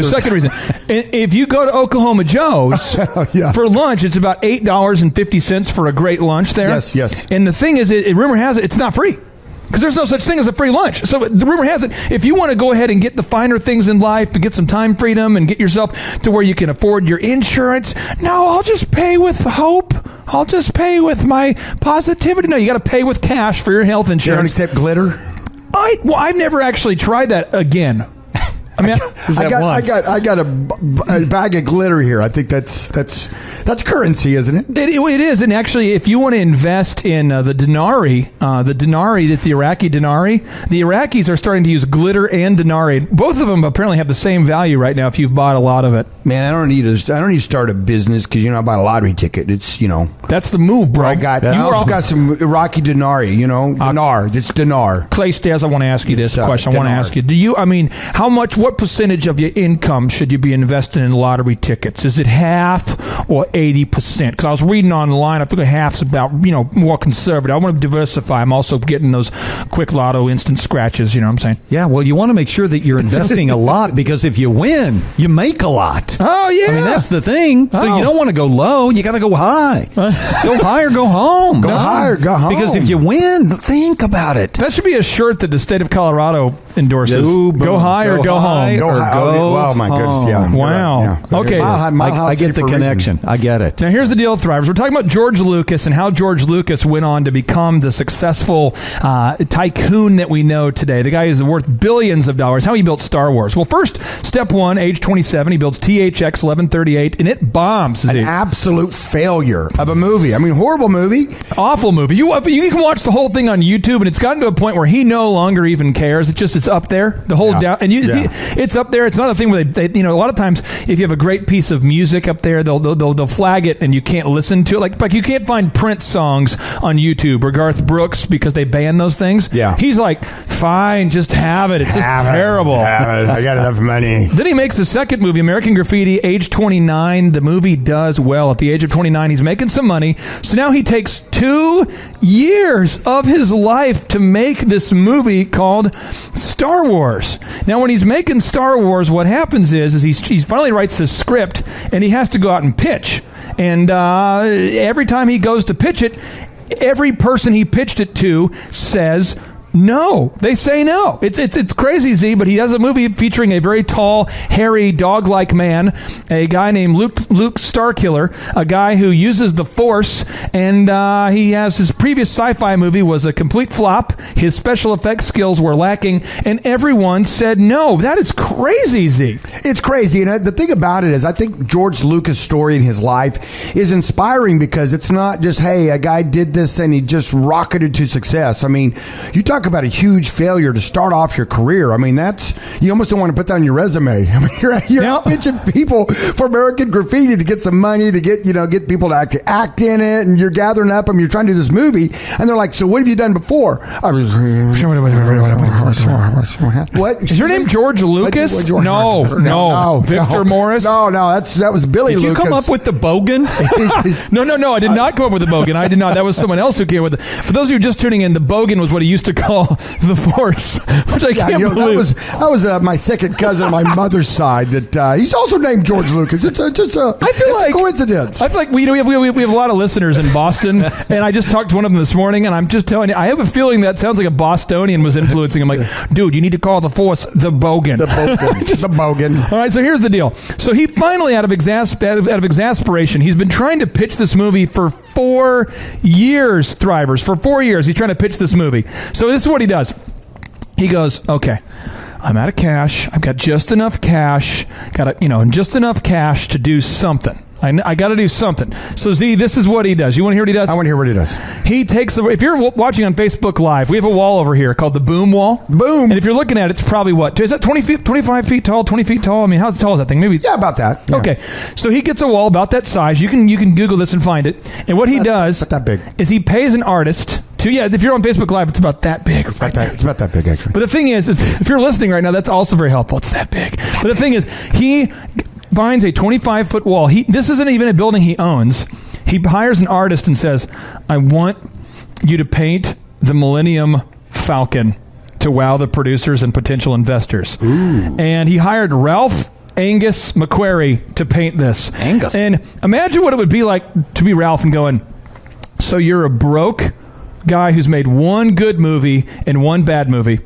second reason. If you go to Oklahoma Joe's for lunch, it's about $8.50 for a great lunch there. Yes. And the thing is, rumor has it, it's not free. Because there's no such thing as a free lunch. So the rumor has it, if you want to go ahead and get the finer things in life and get some time freedom and get yourself to where you can afford your insurance, no, I'll just pay with hope. I'll just pay with my positivity. No, you got to pay with cash for your health insurance. They don't accept glitter? I've never actually tried that again. I mean, I got a bag of glitter here. I think that's currency, isn't it? It is, and actually, if you want to invest in the denarii, that's the Iraqi denarii. The Iraqis are starting to use glitter and denarii. Both of them apparently have the same value right now. If you've bought a lot of it, man, I don't need to start a business because I bought a lottery ticket. It's that's the move, bro. I got some Iraqi denarii. Dinar. It's dinar. Clay Stairs, I want to ask you this question. I want to ask you: how much? What percentage of your income should you be investing in lottery tickets? Is it half or 80%? Because I was reading online, I figure half's about more conservative. I want to diversify. I'm also getting those quick lotto instant scratches. You know what I'm saying? Yeah. Well, you want to make sure that you're investing a lot because if you win, you make a lot. Oh yeah. I mean that's the thing. So you don't want to go low. You got to go high. Go high or go home. Go high or go home. Because if you win, think about it. That should be a shirt that the state of Colorado endorses. Go high or go home. Oh my goodness! Yeah. Wow. Yeah. Okay. I get the connection. I get it. Now here's the deal, Thrivers. We're talking about George Lucas and how George Lucas went on to become the successful tycoon that we know today. The guy is worth billions of dollars. How he built Star Wars. Well, first, step one, age 27, he builds THX 1138, and it bombs. An absolute failure of a movie. I mean, horrible movie. Awful movie. You can watch the whole thing on YouTube, and it's gotten to a point where he no longer even cares. It's up there. The whole down, and it's up there. It's not a thing where they a lot of times if you have a great piece of music up there, they'll flag it and you can't listen to it. Like you can't find Prince songs on YouTube or Garth Brooks because they ban those things. Yeah. He's like, fine, just have it. It's just terrible. I got enough money. Then he makes a second movie, American Graffiti, age 29. The movie does well. At the age of 29, he's making some money. So now he takes 2 years of his life to make this movie called Star Wars. Now, when he's making Star Wars, what happens is he finally writes this script, and he has to go out and pitch. And every time he goes to pitch it, every person he pitched it to says no. They say no. It's crazy, Z, but he does a movie featuring a very tall, hairy, dog-like man, a guy named Luke Starkiller, a guy who uses the Force, and he has his previous sci-fi movie was a complete flop. His special effects skills were lacking, and everyone said no. That is crazy, Z. It's crazy, and the thing about it is I think George Lucas' story in his life is inspiring because it's not just, hey, a guy did this and he just rocketed to success. I mean, you talk about a huge failure to start off your career. I mean, you almost don't want to put that on your resume. I mean, you're pitching people for American Graffiti to get some money, to get people to act in it, and you're gathering up them. You're trying to do this movie, and they're like, so what have you done before? What? Is your name George Lucas? No. Victor Morris? No, that was Billy Lucas. Did you come up with the bogan? No, I did not come up with the bogan. I did not. That was someone else who came with it. For those of you just tuning in, the bogan was what he used to call the Force, which I can't believe. That was my second cousin on my mother's side. That he's also named George Lucas. It's a coincidence. I feel like we have a lot of listeners in Boston, and I just talked to one of them this morning, and I'm just telling you, I have a feeling that sounds like a Bostonian was influencing him. Like, dude, you need to call the Force the bogan. The bogan. All right, so here's the deal. So he finally, out of exasperation, he's been trying to pitch this movie for 4 years, Thrivers. For 4 years, he's trying to pitch this movie. So this is what he does. He goes, okay, I'm out of cash. I've got just enough cash. Just enough cash to do something. I got to do something. So, Z, this is what he does. You want to hear what he does? I want to hear what he does. He takes if you're watching on Facebook Live, we have a wall over here called the Boom Wall. Boom. And if you're looking at it, it's probably what? Is that 20 feet, 25 feet tall, 20 feet tall? I mean, how tall is that thing? Maybe. Yeah, about that. Yeah. Okay. So he gets a wall about that size. You can Google this and find it. And what he does that big. Is he pays an artist to, if you're on Facebook Live, it's about that big. It's about that big, actually. But the thing is if you're listening right now, that's also very helpful. It's that big. But the thing is, he finds a 25-foot wall. This isn't even a building he owns. He hires an artist and says, I want you to paint the Millennium Falcon to wow the producers and potential investors. Ooh. And he hired Ralph Angus McQuarrie to paint this. Angus. And imagine what it would be like to be Ralph and going, so you're a broke guy who's made one good movie and one bad movie.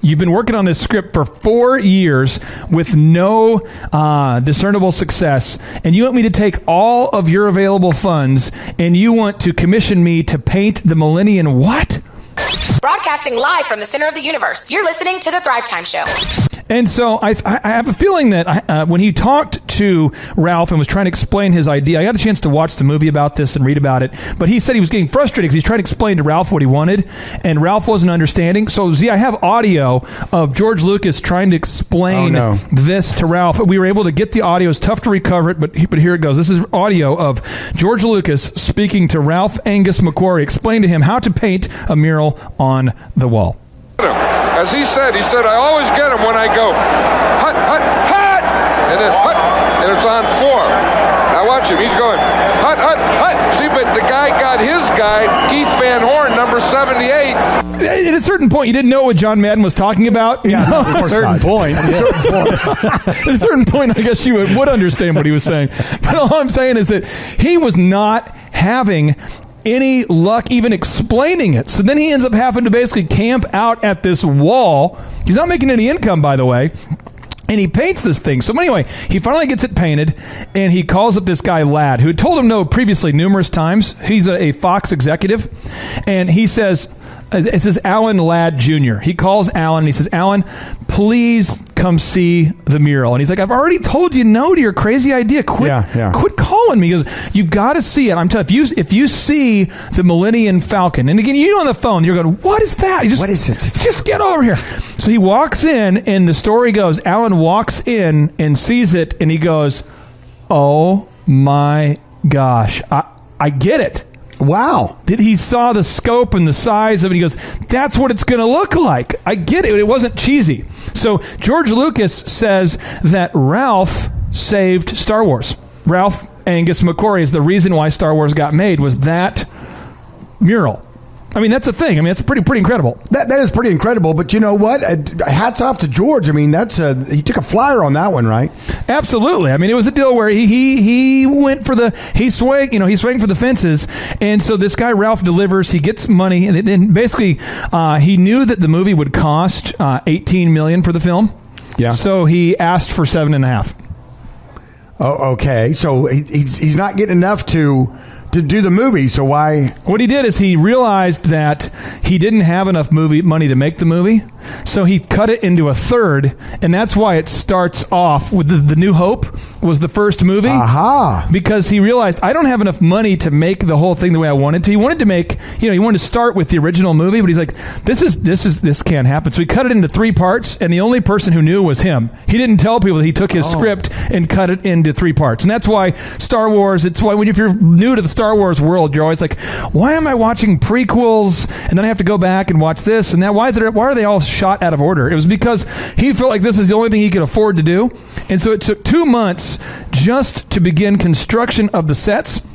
You've been working on this script for 4 years with no discernible success, and you want me to take all of your available funds, and you want to commission me to paint the Millennium what? Broadcasting live from the center of the universe, you're listening to The Thrive Time Show. And so I have a feeling that when he talked to Ralph and was trying to explain his idea, I got a chance to watch the movie about this and read about it, but he said he was getting frustrated because he's trying to explain to Ralph what he wanted, and Ralph wasn't understanding. So, Z, I have audio of George Lucas trying to explain this to Ralph. We were able to get the audio. It's tough to recover it, but here it goes. This is audio of George Lucas speaking to Ralph Angus McQuarrie, explain to him how to paint a mural on the wall. As he said, I always get him when I go, hut, hut, hut, and then hut, and it's on form. Now watch him. He's going, hut, hut, hut. See, but the guy got his guy, Keith Van Horn, number 78. At a certain point, you didn't know what John Madden was talking about. Yeah, at a certain point. At a certain point, I guess you would understand what he was saying. But all I'm saying is that he was not having any luck even explaining it. So then he ends up having to basically camp out at this wall. He's not making any income, by the way. And he paints this thing. So anyway, he finally gets it painted, and he calls up this guy, Ladd, who had told him no previously numerous times. He's a Fox executive. And he says, this is Alan Ladd Jr. He calls Alan, and he says, Alan, please come see the mural. And he's like, I've already told you no to your crazy idea. Quit calling me. He goes, you've got to see it. I'm telling you, if you see the Millennium Falcon, and again, you on the phone, you're going, what is that? What is it? Just get over here. So he walks in, and the story goes, Alan walks in and sees it, and he goes, oh my gosh, I get it. Wow. He saw the scope and the size of it. He goes, that's what it's going to look like. I get it. It wasn't cheesy. So George Lucas says that Ralph saved Star Wars. Ralph Angus McQuarrie is the reason why Star Wars got made, was that mural. I mean, that's a thing. I mean, that's pretty incredible. That is pretty incredible. But you know what? Hats off to George. I mean, he took a flyer on that one, right? Absolutely. I mean, it was a deal where he went for he swung for the fences. And so this guy Ralph delivers. He gets money, and basically, he knew that the movie would cost $18 million for the film. Yeah. So he asked for $7.5. Oh, okay. So he's not getting enough to do the movie, so why? What he did is he realized that he didn't have enough money to make the movie, so he cut it into a third, and that's why it starts off with the New Hope was the first movie. Aha! Because he realized, I don't have enough money to make the whole thing the way I wanted to. He wanted to make, he wanted to start with the original movie, but he's like, this can't happen. So he cut it into 3 parts, and the only person who knew was him. He didn't tell people that he took his script and cut it into 3 parts, and that's why Star Wars. It's why if you're new to the Star Wars world, you're always like, why am I watching prequels and then I have to go back and watch this and that? Why are they all shot out of order? It was because he felt like this is the only thing he could afford to do, and so it took 2 months just to begin construction of the sets.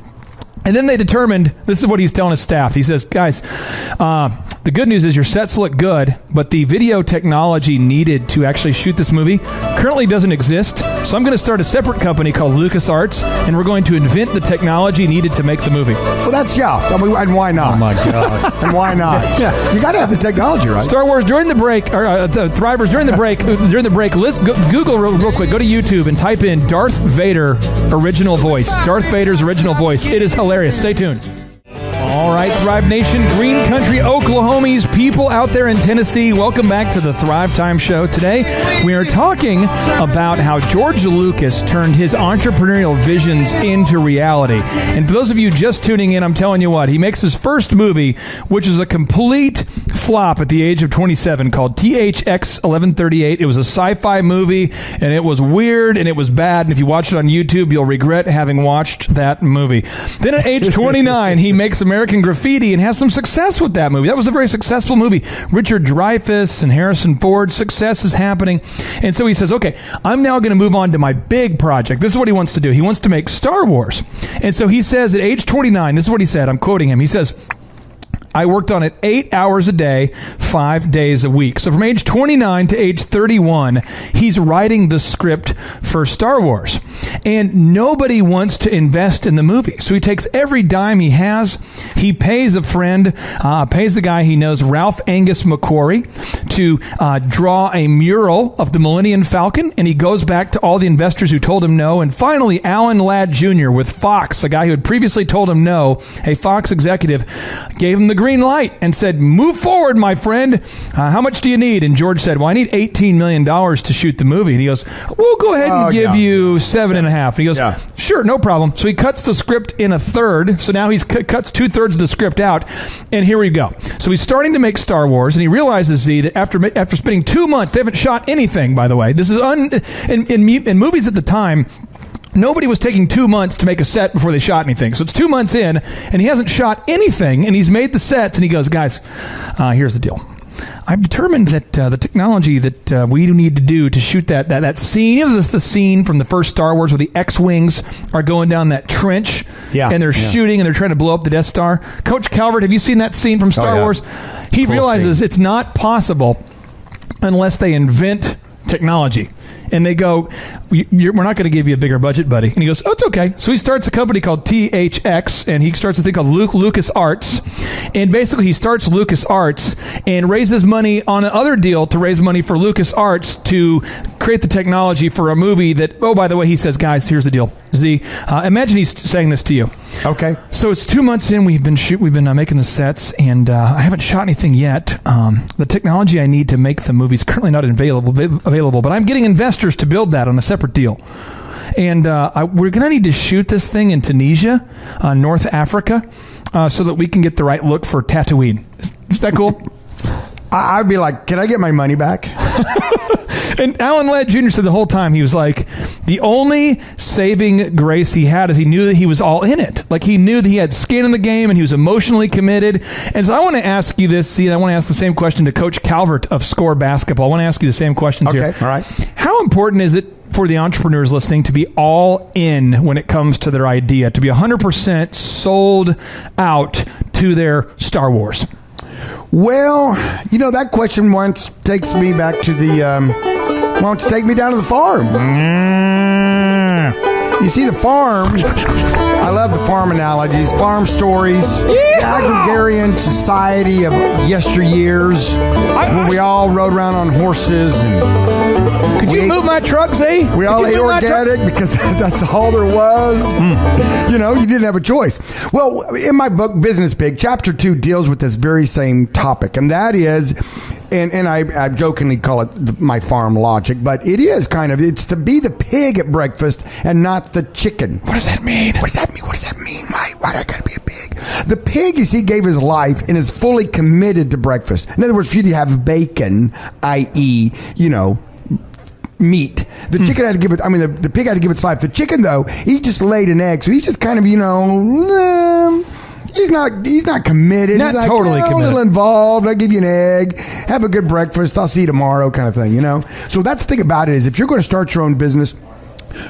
And then they determined, this is what he's telling his staff. He says, guys, the good news is your sets look good, but the video technology needed to actually shoot this movie currently doesn't exist. So I'm going to start a separate company called LucasArts, and we're going to invent the technology needed to make the movie. Well, and why not? Oh, my God. And why not? Yeah, you got to have the technology, right? Star Wars during the break, or the Thrivers during the break, Google real quick, go to YouTube and type in Darth Vader original voice. Darth Vader's original voice. It is hilarious. Stay tuned. All right, Thrive Nation, Green Country, Oklahomies, people out there in Tennessee, welcome back to the Thrive Time Show. Today, we are talking about how George Lucas turned his entrepreneurial visions into reality. And for those of you just tuning in, I'm telling you what, he makes his first movie, which is a complete flop at the age of 27, called THX 1138. It was a sci-fi movie, and it was weird, and it was bad, and if you watch it on YouTube, you'll regret having watched that movie. Then at age 29, he makes American Graffiti and has some success with that movie. That was a very successful movie. Richard Dreyfuss and Harrison Ford, success is happening. And so he says, okay, I'm now going to move on to my big project. This is what he wants to do. He wants to make Star Wars. And so he says at age 29, this is what he said, I'm quoting him, he says, I worked on it 8 hours a day, 5 days a week. So from age 29 to age 31, he's writing the script for Star Wars. And nobody wants to invest in the movie. So he takes every dime he has. He pays a friend, pays the guy he knows, Ralph Angus McQuarrie, to draw a mural of the Millennium Falcon. And he goes back to all the investors who told him no. And finally, Alan Ladd Jr. with Fox, a guy who had previously told him no, a Fox executive, gave him the green green light and said, "Move forward, my friend. How much do you need?" And George said, "Well, I need $18 million to shoot the movie." And he goes, "We'll go ahead and give you $7.5 million." And he goes, "Sure, no problem." So he cuts the script in a third. So now he's cuts 2/3 of the script out. And here we go. So he's starting to make Star Wars, and he realizes, Z, that after spending 2 months, they haven't shot anything, by the way. This is in movies at the time. Nobody was taking 2 months to make a set before they shot anything. So it's 2 months in, and he hasn't shot anything, and he's made the sets, and he goes, "Guys, here's the deal. I've determined that the technology that we need to do to shoot that scene, the scene from the first Star Wars where the X-Wings are going down that trench and they're shooting and they're trying to blow up the Death Star. Coach Calvert, have you seen that scene from Star Wars? He realizes it's not possible unless they invent technology." And they go, "We're not going to give you a bigger budget, buddy." And he goes, "Oh, it's okay." So he starts a company called THX, and he starts a thing called LucasArts. And basically, he starts LucasArts and raises money on another deal to raise money for LucasArts to create the technology for a movie that, oh, by the way, he says, "Guys, here's the deal. Z, imagine he's saying this to you. Okay. So it's 2 months in. We've been making the sets, and I haven't shot anything yet. The technology I need to make the movie is currently not available, but I'm getting investors to build that on a separate deal. And we're going to need to shoot this thing in Tunisia, North Africa, so that we can get the right look for Tatooine. Is that cool?" I'd be like, "Can I get my money back?" And Alan Ladd Jr. said the whole time, he was like, the only saving grace he had is he knew that he was all in it. Like, he knew that he had skin in the game and he was emotionally committed. And so I want to ask you this, see, I want to ask the same question to Coach Calvert of Score Basketball. I want to ask you the same questions here. Okay, all right. How important is it for the entrepreneurs listening to be all in when it comes to their idea, to be 100% sold out to their Star Wars? Well, that question once takes me back to the, why don't you take me down to the farm? You see, the farm, I love the farm analogies, farm stories, the agrarian society of yesteryears, when we all rode around on horses. And could you move my truck, Z? We all ate organic because that's all there was. You didn't have a choice. Well, in my book, Business Pig, Chapter 2 deals with this very same topic, and that is, and I jokingly call it my farm logic, but it is kind of, it's to be the pig at breakfast and not the chicken. What does that mean? What does that mean? Why do I got to be a pig? The pig is, he gave his life and is fully committed to breakfast. In other words, if you have bacon, i.e., meat. The chicken had to give it, the pig had to give its life. The chicken, though, he just laid an egg, so he's just kind of, he's not committed. Not he's like, totally committed. A little involved. I'll give you an egg. Have a good breakfast. I'll see you tomorrow, kind of thing, So that's the thing about it is, if you're going to start your own business,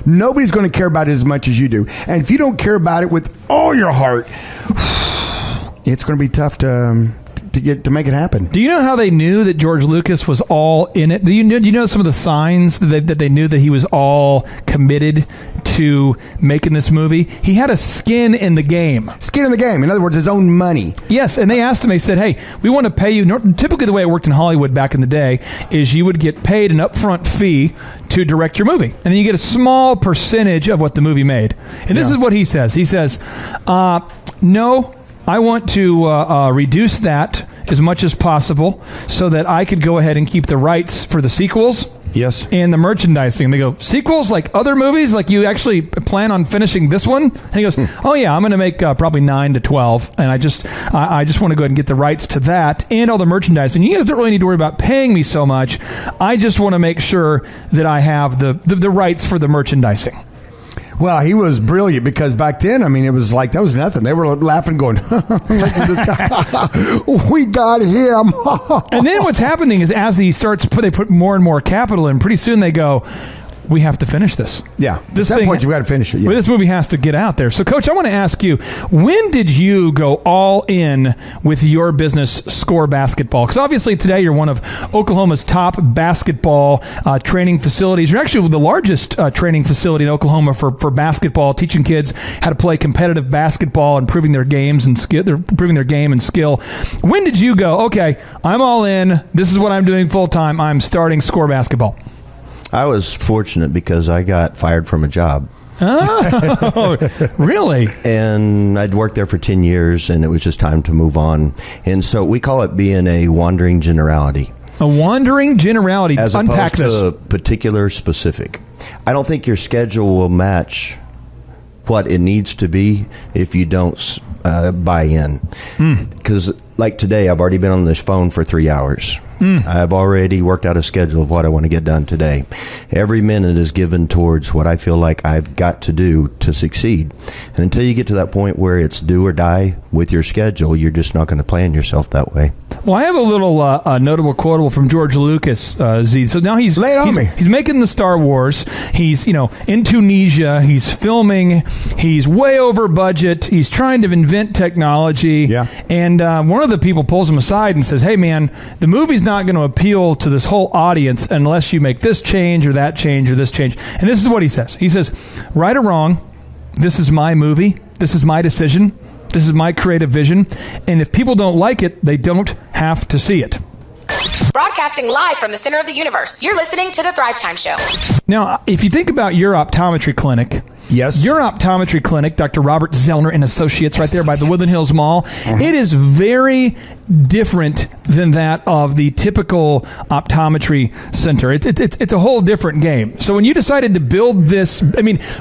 nobody's going to care about it as much as you do. And if you don't care about it with all your heart, it's going to be tough to make it happen. Do you know how they knew that George Lucas was all in it? Do you know some of the signs that they knew that he was all committed to making this movie? He had a skin in the game. Skin in the game. In other words, his own money. Yes, and they asked him, they said, "Hey, we want to pay you." Typically the way it worked in Hollywood back in the day is you would get paid an upfront fee to direct your movie. And then you get a small percentage of what the movie made. And this is what he says. He says, "No, I want to reduce that as much as possible so that I could go ahead and keep the rights for the sequels." Yes. And the merchandising. They go, "Sequels like other movies? Like you actually plan on finishing this one?" And he goes, "Oh yeah, I'm going to make probably 9 to 12. And I just want to go ahead and get the rights to that and all the merchandising. You guys don't really need to worry about paying me so much. I just want to make sure that I have the rights for the merchandising." Well, he was brilliant because back then, it was like, that was nothing. They were laughing, going, "Listen to this guy. We got him." And then what's happening is as he starts, they put more and more capital in. Pretty soon they go, "We have to finish this." Yeah. At some point, you've got to finish it. Yeah. Well, this movie has to get out there. So, Coach, I want to ask you, when did you go all in with your business, Score Basketball? Because obviously today you're one of Oklahoma's top basketball training facilities. You're actually the largest training facility in Oklahoma for basketball, teaching kids how to play competitive basketball, improving their games and skill. They're improving their game and skill. When did you go, "Okay, I'm all in. This is what I'm doing full time. I'm starting Score Basketball"? I was fortunate because I got fired from a job. Oh, really? And I'd worked there for 10 years, and it was just time to move on. And so we call it being a wandering generality. A wandering generality. As Unpack opposed this. to particular specific. I don't think your schedule will match what it needs to be if you don't buy in. Because like today, I've already been on this phone for 3 hours. I've already worked out a schedule of what I want to get done today. Every minute is given towards what I feel like I've got to do to succeed. And until you get to that point where it's do or die with your schedule, you're just not going to plan yourself that way. Well, I have a little notable quotable from George Lucas, Z. So now he's making the Star Wars. He's in Tunisia. He's filming. He's way over budget. He's trying to invent technology. Yeah. And one of the people pulls him aside and says, "Hey, man, the movie's not going to appeal to this whole audience unless you make this change or that change or this change." And this is what he says. He says, "Right or wrong, this is my movie. This is my decision. This is my creative vision. And if people don't like it, they don't have to see it." Broadcasting live from the center of the universe, you're listening to The Thrive Time Show. Now, if you think about your optometry clinic, your optometry clinic, Dr. Robert Zellner and Associates, right there by the Woodland Hills Mall, it is very different than that of the typical optometry center. It's a whole different game. So when you decided to build this,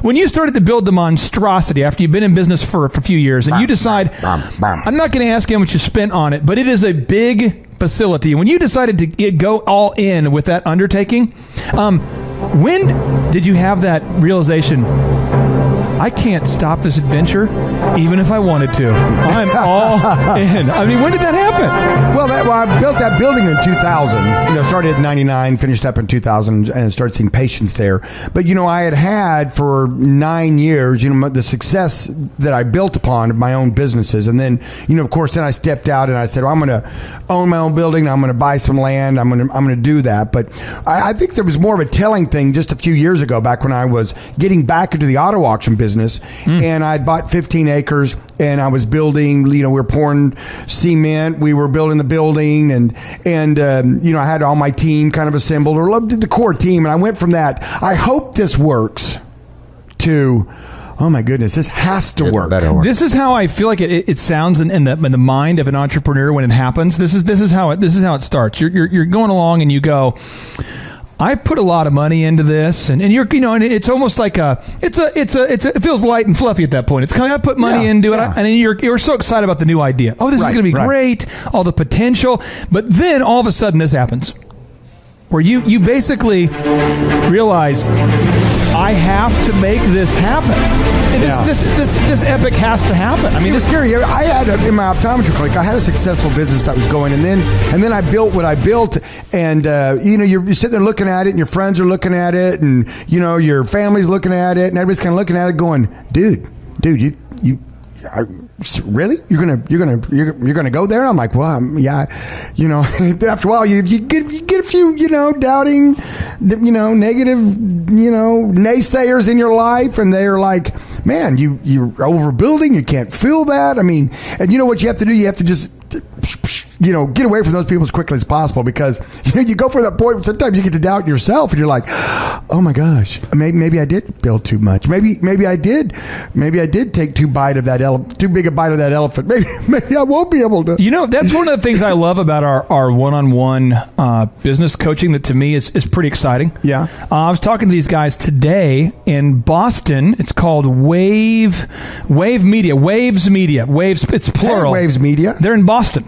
when you started to build the monstrosity after you've been in business for a few years, and you decide, I'm not going to ask you how much you spent on it, but it is a big facility. When you decided to go all in with that undertaking, when did you have that realization, I can't stop this adventure even if I wanted to? I'm all in. When did that happen? Well, I built that building in 2000. Started at 99, finished up in 2000, and started seeing patients there. But, I had for 9 years, the success that I built upon of my own businesses. And then, of course, then I stepped out and I said, well, I'm going to own my own building. I'm going to buy some land. I'm going to do that. But I think there was more of a telling thing just a few years ago, back when I was getting back into the auto auction business. And I'd bought 15 acres and I was building, we were pouring cement, we were building the building, and I had all my team kind of assembled, or loved the core team, and I went from that, I hope this works, to, oh my goodness, this has to work. This is how I feel like it sounds in the mind of an entrepreneur when it happens. This is how it starts. You're going along and you go, I've put a lot of money into this, and you're, and it's almost like it feels light and fluffy at that point. It's kind of, I put money into it, and then you're so excited about the new idea. Oh, this is going to be great, all the potential. But then all of a sudden this happens, where you basically realize, I have to make this happen. And this epic has to happen. I had in my optometry clinic, I had a successful business that was going, and then I built what I built, and you're sitting there looking at it, and your friends are looking at it, and your family's looking at it, and everybody's kind of looking at it, going, dude, you really? You're gonna go there? I'm like, well, yeah. After a while, you get a few, doubting, negative, naysayers in your life, and they're like, man, you're overbuilding. You can't fill that. And you know what you have to do? You have to just, get away from those people as quickly as possible, because you go for that point. Sometimes you get to doubt yourself, and you're like, oh my gosh, maybe I did build too much. Maybe I did take too big a bite of that elephant. Maybe I won't be able to. That's one of the things I love about our one-on-one business coaching that to me is pretty exciting. Yeah. I was talking to these guys today in Boston. It's called Waves Media. It's plural. Hey, Waves Media. They're in Boston.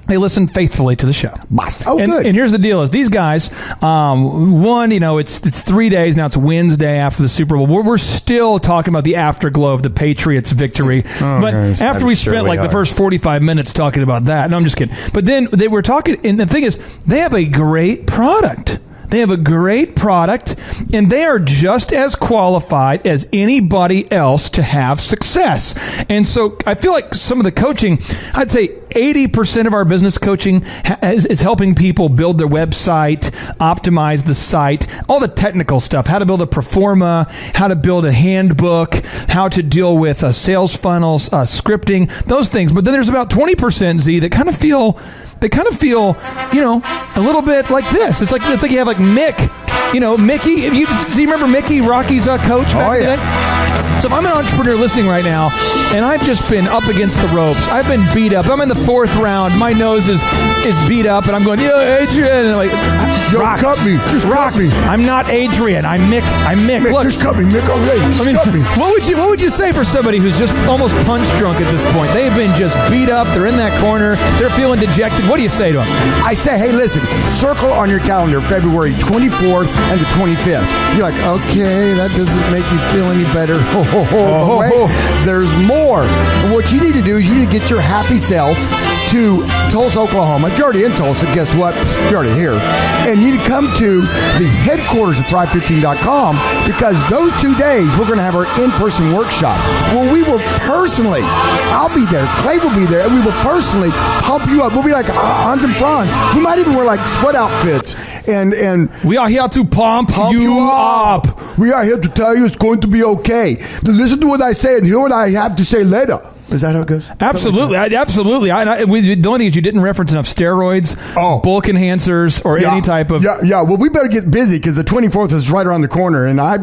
They listen faithfully to the show. Boston. Oh, good. And here's the deal: is these guys, it's 3 days now. It's Wednesday after the Super Bowl. We're still talking about the afterglow of the Patriots' victory. But after we spent the first 45 minutes talking about that, no, I'm just kidding. But then they were talking, and the thing is, they have a great product. and they are just as qualified as anybody else to have success. And so I feel like some of the coaching, I'd say 80% of our business coaching is helping people build their website, optimize the site, all the technical stuff, how to build a performa, how to build a handbook, how to deal with sales funnels, scripting, those things. But then there's about 20%, Z, that kind of feel, a little bit like this. It's like you have like Mick, Mickey. Do you remember Mickey, Rocky's coach back in the day? So if I'm an entrepreneur listening right now, and I've just been up against the ropes, I've been beat up. I'm in the 4th round. My nose is beat up, and I'm going, Adrian. And I'm like, Rock, cut me. Just Rock, cut me. I'm not Adrian. I'm Mick. Mick, Look, just cut me. Mick already. Cut me. what would you say for somebody who's just almost punch drunk at this point? They've been just beat up. They're in that corner. They're feeling dejected. What do you say to them? I say, hey, listen, circle on your calendar February 24th and the 25th. You're like, okay, that doesn't make me feel any better. But wait, there's more. And what you need to do is you need to get your happy self to Tulsa, Oklahoma. If you're already in Tulsa, guess what? You're already here. And you need to come to the headquarters of Thrive15.com because those 2 days we're going to have our in-person workshop where we will personally, I'll be there, Clay will be there, and we will personally pump you up. We'll be like Hans and Franz. We might even wear like sweat outfits. And we are here to pump you up. We are here to tell you it's going to be okay. Listen to what I say and hear what I have to say later. Is that how it goes? Absolutely. Absolutely. The only thing is you didn't reference enough steroids, bulk enhancers, or any type of... Yeah. Well, we better get busy because the 24th is right around the corner, and I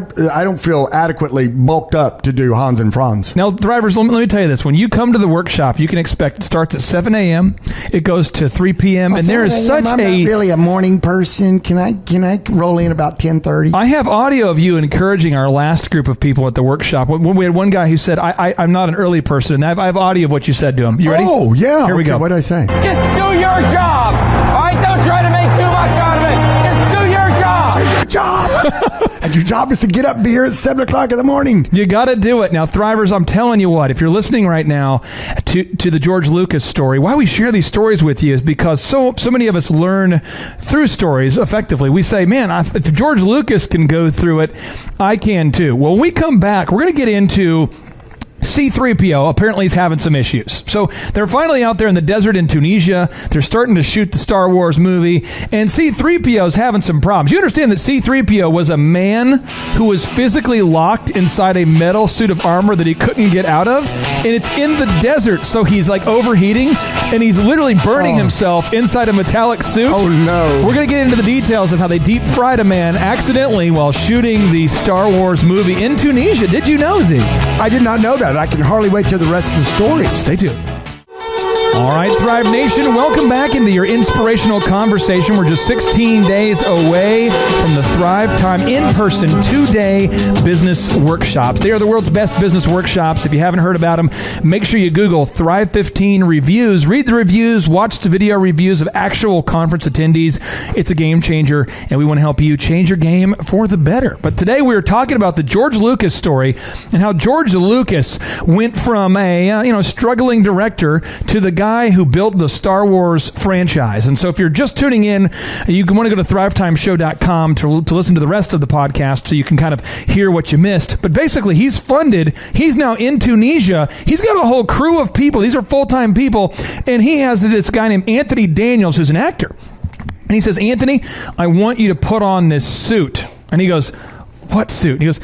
don't feel adequately bulked up to do Hans and Franz. Now, Thrivers, let me tell you this. When you come to the workshop, you can expect it starts at 7 a.m. It goes to 3 p.m. And there is such I'm not really a morning person. Can I roll in about 10:30? I have audio of you encouraging our last group of people at the workshop. We had one guy who said, I'm not an early person, and I have audio of what you said to him. You ready? Oh, yeah. Here we go. What did I say? Just do your job. All right, don't try to make too much out of it. Just do your job. Do your job. And your job is to get up and be here at 7 o'clock in the morning. You got to do it. Now, Thrivers, I'm telling you what, if you're listening right now to the George Lucas story, why we share these stories with you is because so many of us learn through stories effectively. We say, man, if George Lucas can go through it, I can too. Well, when we come back, we're going to get into C-3PO. Apparently he's having some issues. So they're finally out there in the desert in Tunisia. They're starting to shoot the Star Wars movie, and C-3PO is having some problems. You understand that C-3PO was a man who was physically locked inside a metal suit of armor that he couldn't get out of, and it's in the desert, so he's like overheating, and he's literally burning himself inside a metallic suit. Oh, no. We're going to get into the details of how they deep fried a man accidentally while shooting the Star Wars movie in Tunisia. Did you know, Z? I did not know that. I can hardly wait till the rest of the story. Stay tuned. All right, Thrive Nation, welcome back into your inspirational conversation. We're just 16 days away from the Thrive Time in-person 2-day business workshops. They are the world's best business workshops. If you haven't heard about them, make sure you Google Thrive 15 reviews. Read the reviews, watch the video reviews of actual conference attendees. It's a game changer, and we want to help you change your game for the better. But today we're talking about the George Lucas story and how George Lucas went from a struggling director to the guy who built the Star Wars franchise. And so if you're just tuning in, you want to go to thrivetimeshow.com to listen to the rest of the podcast so you can kind of hear what you missed. But basically, he's now in Tunisia. He's got a whole crew of people. These are full-time people. And he has this guy named Anthony Daniels, who's an actor. And he says, Anthony, I want you to put on this suit. And he goes, what suit? And he goes,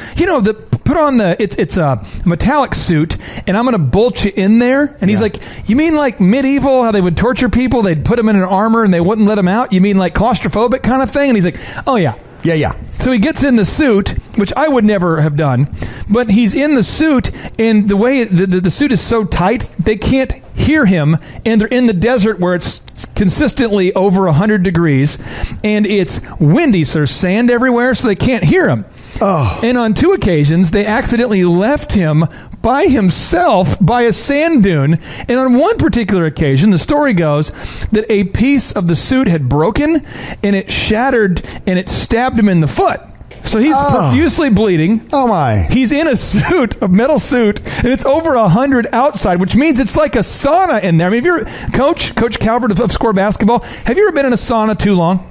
put on it's a metallic suit, and I'm going to bolt you in there. And he's like, you mean like medieval, how they would torture people? They'd put them in an armor and they wouldn't let them out? You mean like claustrophobic kind of thing? And he's like, oh, yeah. Yeah. So he gets in the suit, which I would never have done, but he's in the suit, and the way the suit is so tight, they can't hear him, and they're in the desert where it's consistently over 100 degrees, and it's windy, so there's sand everywhere, so they can't hear him. Oh. And on 2 occasions, they accidentally left him by himself by a sand dune. And on one particular occasion, the story goes that a piece of the suit had broken, and it shattered, and it stabbed him in the foot. So he's profusely bleeding. Oh, my. He's in a suit, a metal suit, and it's over 100 outside, which means it's like a sauna in there. I mean, if you're Coach Calvert of Score Basketball, have you ever been in a sauna too long?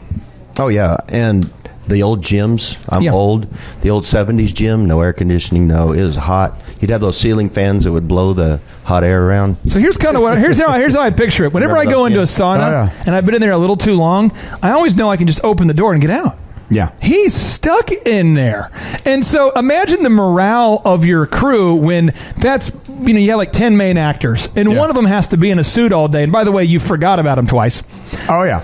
Oh, yeah. And the old gyms. I'm old. The old 70s gym, no air conditioning, no. It was hot. You'd have those ceiling fans that would blow the hot air around. So here's kind of what here's how I picture it. Whenever I go into a sauna and I've been in there a little too long, I always know I can just open the door and get out. Yeah. He's stuck in there. And so imagine the morale of your crew when that's, you have like 10 main actors, and one of them has to be in a suit all day. And by the way, you forgot about him twice. Oh, yeah.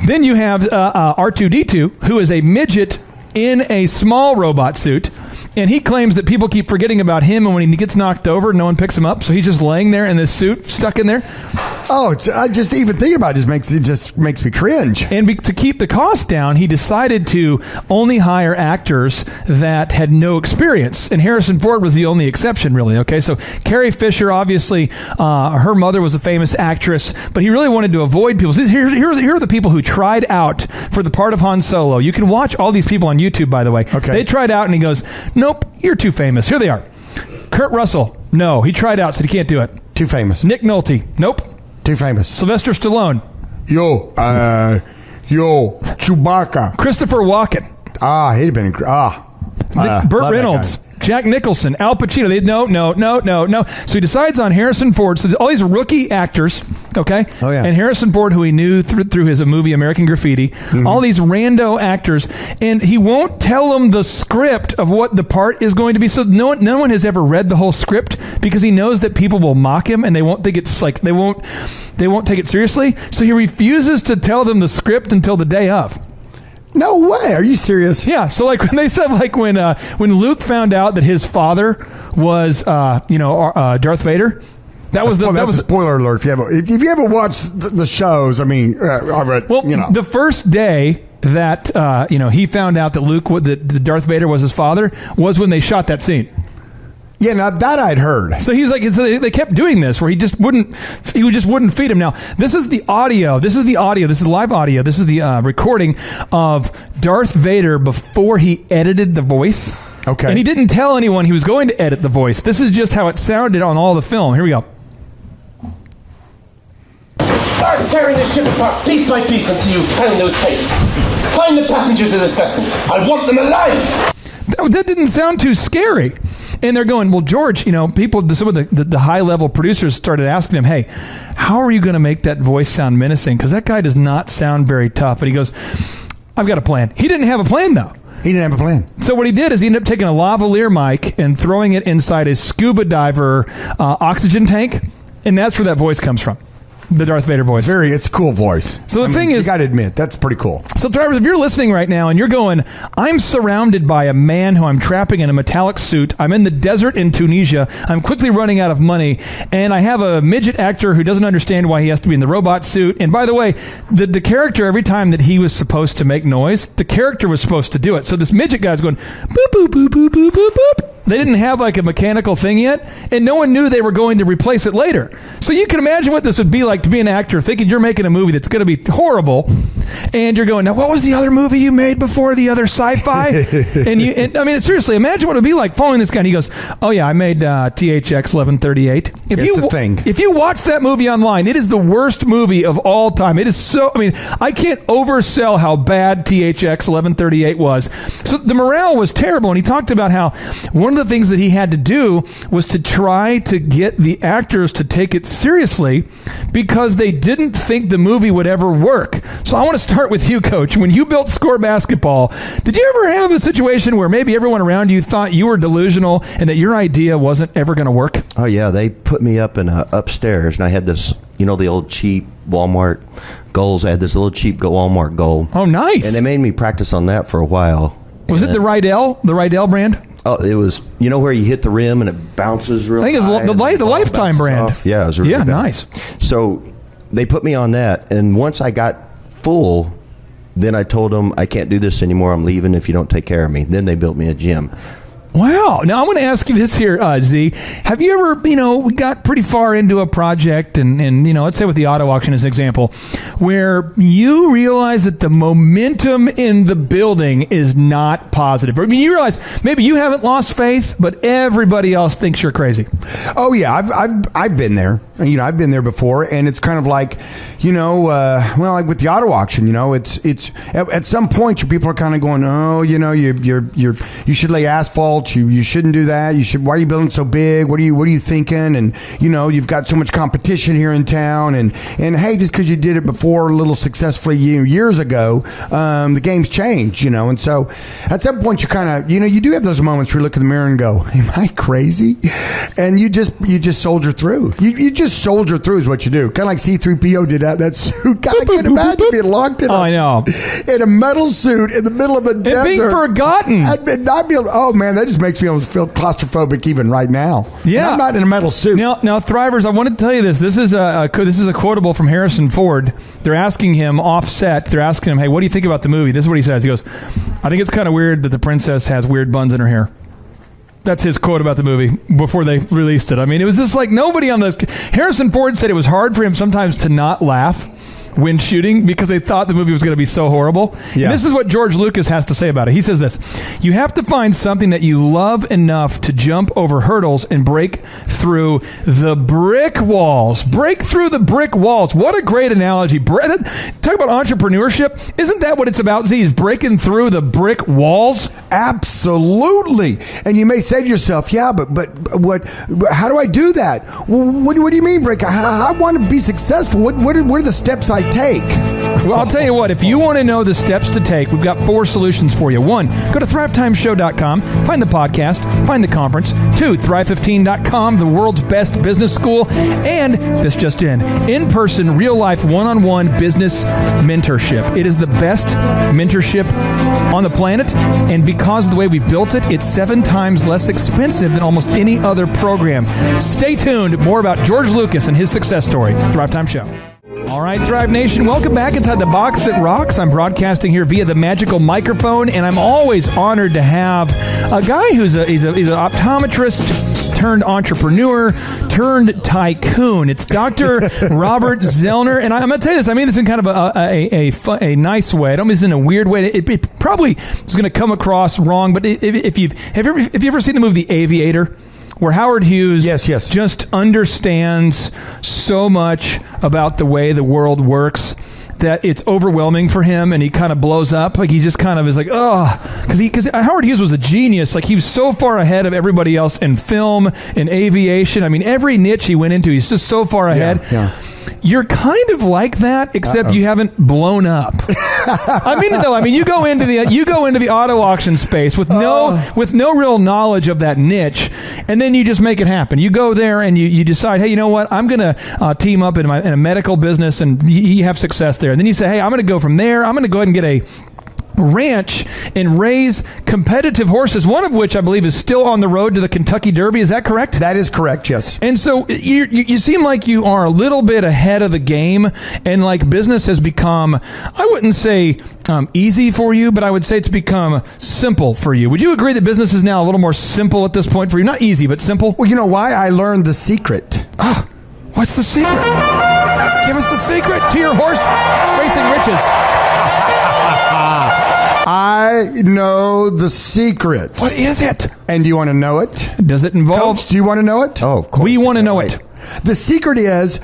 Then you have R2-D2, who is a midget in a small robot suit, and he claims that people keep forgetting about him, and when he gets knocked over, no one picks him up, so he's just laying there in this suit, stuck in there. Oh, I just even thinking about it just makes me cringe. And to keep the cost down, he decided to only hire actors that had no experience, and Harrison Ford was the only exception, really. Okay, so Carrie Fisher, obviously, her mother was a famous actress, but he really wanted to avoid people. Here are the people who tried out for the part of Han Solo. You can watch all these people on YouTube, by the way. Okay. They tried out, and he goes, "Nope, you're too famous." Here they are. Kurt Russell, no, he tried out, said he can't do it. Too famous. Nick Nolte, nope. Too famous. Sylvester Stallone. Yo, Chewbacca. Christopher Walken. He'd been Burt Reynolds. Jack Nicholson, Al Pacino. No. So he decides on Harrison Ford. So all these rookie actors, okay? Oh, yeah. And Harrison Ford, who he knew through his movie American Graffiti. Mm-hmm. All these rando actors. And he won't tell them the script of what the part is going to be. So no one has ever read the whole script because he knows that people will mock him and they won't think it's like, they won't take it seriously. So he refuses to tell them the script until the day of. No way! Are you serious? Yeah. So like when they said when Luke found out that his father was Darth Vader, that was a spoiler alert. If you ever watched the shows, I mean, the first day that he found out that that Darth Vader was his father was when they shot that scene. Yeah, now that I'd heard. So he's like, so they kept doing this where he just wouldn't feed him. Now, this is the audio. This is live audio. This is the recording of Darth Vader before he edited the voice. Okay. And he didn't tell anyone he was going to edit the voice. This is just how it sounded on all the film. Here we go. Start tearing this ship apart piece by piece until you find those tapes. Find the passengers of this vessel. I want them alive. That didn't sound too scary. And they're going, well, George, some of the high-level producers started asking him, hey, how are you going to make that voice sound menacing? Because that guy does not sound very tough. And he goes, I've got a plan. He didn't have a plan, though. He didn't have a plan. So what he did is he ended up taking a lavalier mic and throwing it inside his scuba diver oxygen tank, and that's where that voice comes from. The Darth Vader voice. It's a cool voice. So the thing is, you got to admit, that's pretty cool. So drivers, if you're listening right now and you're going, I'm surrounded by a man who I'm trapping in a metallic suit. I'm in the desert in Tunisia. I'm quickly running out of money. And I have a midget actor who doesn't understand why he has to be in the robot suit. And by the way, the character, every time that he was supposed to make noise, the character was supposed to do it. So this midget guy's going, boop, boop, boop, boop, boop, boop, boop. They didn't have like a mechanical thing yet, and no one knew they were going to replace it later. So you can imagine what this would be like to be an actor thinking you're making a movie that's going to be horrible, and you're going, now what was the other movie you made before, the other sci-fi? and I mean, seriously, imagine what it would be like following this guy. And he goes, oh yeah, I made THX 1138. If you watch that movie online, it is the worst movie of all time. It is so, I mean, I can't oversell how bad THX 1138 was. So the morale was terrible, and he talked about how one of the things that he had to do was to try to get the actors to take it seriously because they didn't think the movie would ever work. So I want to start with you, Coach. When you built Score Basketball, did you ever have a situation where maybe everyone around you thought you were delusional and that your idea wasn't ever going to work? Oh, yeah. They put me up in upstairs, and I had this, the old cheap Walmart goals. I had this little cheap Walmart goal. Oh, nice. And they made me practice on that for a while. Was it the Rydell brand? Oh, it was, where you hit the rim and it bounces real high. I think it's the Lifetime brand. Off. Yeah, it was really nice. So they put me on that, and once I got full, then I told them, I can't do this anymore. I'm leaving if you don't take care of me. Then they built me a gym. Wow. Now, I want to ask you this here, Z. Have you ever, got pretty far into a project and let's say with the auto auction as an example, where you realize that the momentum in the building is not positive? I mean, you realize maybe you haven't lost faith, but everybody else thinks you're crazy. Oh, yeah. I've been there. I've been there before, and it's kind of like, like with the auto auction, it's at some point your people are kind of going, oh, you should lay asphalt. You shouldn't do that. Why are you building so big? What are you thinking? And you've got so much competition here in town. And hey, just because you did it before a little successfully years ago, the game's changed. And so at some point you kind of you do have those moments where you look in the mirror and go, am I crazy? And you just soldier through. You just soldier through is what you do. Kind of like C-3PO did that suit. God, I can't imagine being locked in. I know. In a metal suit in the middle of the desert. And being forgotten. And not be able. Oh man, that just makes me feel claustrophobic even right now. Yeah, and I'm not in a metal suit. Now, Thrivers, I want to tell you this. This is a quotable from Harrison Ford. They're asking him offset. They're asking him, "Hey, what do you think about the movie?" This is what he says. He goes, "I think it's kind of weird that the princess has weird buns in her hair." That's his quote about the movie before they released it. I mean, it was just like nobody on this. Harrison Ford said it was hard for him sometimes to not laugh when shooting because they thought the movie was going to be so horrible. Yeah. And this is what George Lucas has to say about it. He says this: you have to find something that you love enough to jump over hurdles and break through the brick walls. Break through the brick walls. What a great analogy. Talk about entrepreneurship. Isn't that what it's about, Z? Is breaking through the brick walls? Absolutely. And you may say to yourself, yeah, but what? How do I do that? Well, what do you mean break? I want to be successful. What are the steps I take? Well, I'll tell you what, if you want to know the steps to take, we've got 4 solutions for you. 1, go to thrivetimeshow.com, find the podcast, find the conference. 2, thrive15.com, the world's best business school. And this just in-person, real-life, one-on-one business mentorship. It is the best mentorship on the planet, and because of the way we've built it, it's 7 times less expensive than almost any other program. Stay tuned. More about George Lucas and his success story. Thrive Time Show. All right, Thrive Nation, welcome back inside the box that rocks. I'm broadcasting here via the magical microphone, and I'm always honored to have a guy he's an optometrist turned entrepreneur turned tycoon. It's Dr. Robert Zoellner, and I'm going to tell you this. I mean this in kind of a nice way. I don't mean this in a weird way. It probably is going to come across wrong, but if you've ever seen the movie The Aviator, where Howard Hughes just understands so much about the way the world works that it's overwhelming for him, and he kind of blows up. Like, he just kind of is like, oh, because Howard Hughes was a genius. Like, he was so far ahead of everybody else in film, in aviation. I mean, every niche he went into, he's just so far ahead. Yeah. You're kind of like that, except you haven't blown up. You go into the auto auction space with no real knowledge of that niche, and then you just make it happen. You go there and you decide, hey, you know what? I'm going to team up in a medical business, and you have success there. And then you say, hey, I'm going to go from there. I'm going to go ahead and get a ranch and raise competitive horses, one of which I believe is still on the road to the Kentucky Derby. Is that correct? That is correct, yes. And so you seem like you are a little bit ahead of the game, and like business has become, I wouldn't say easy for you, but I would say it's become simple for you. Would you agree that business is now a little more simple at this point for you? Not easy, but simple? Well, you know why? I learned the secret. What's the secret? Give us the secret to your horse racing riches. I know the secret. What is it? And do you want to know it? Does it involve... Coach, do you want to know it? Oh, of course. We want to know it. The secret is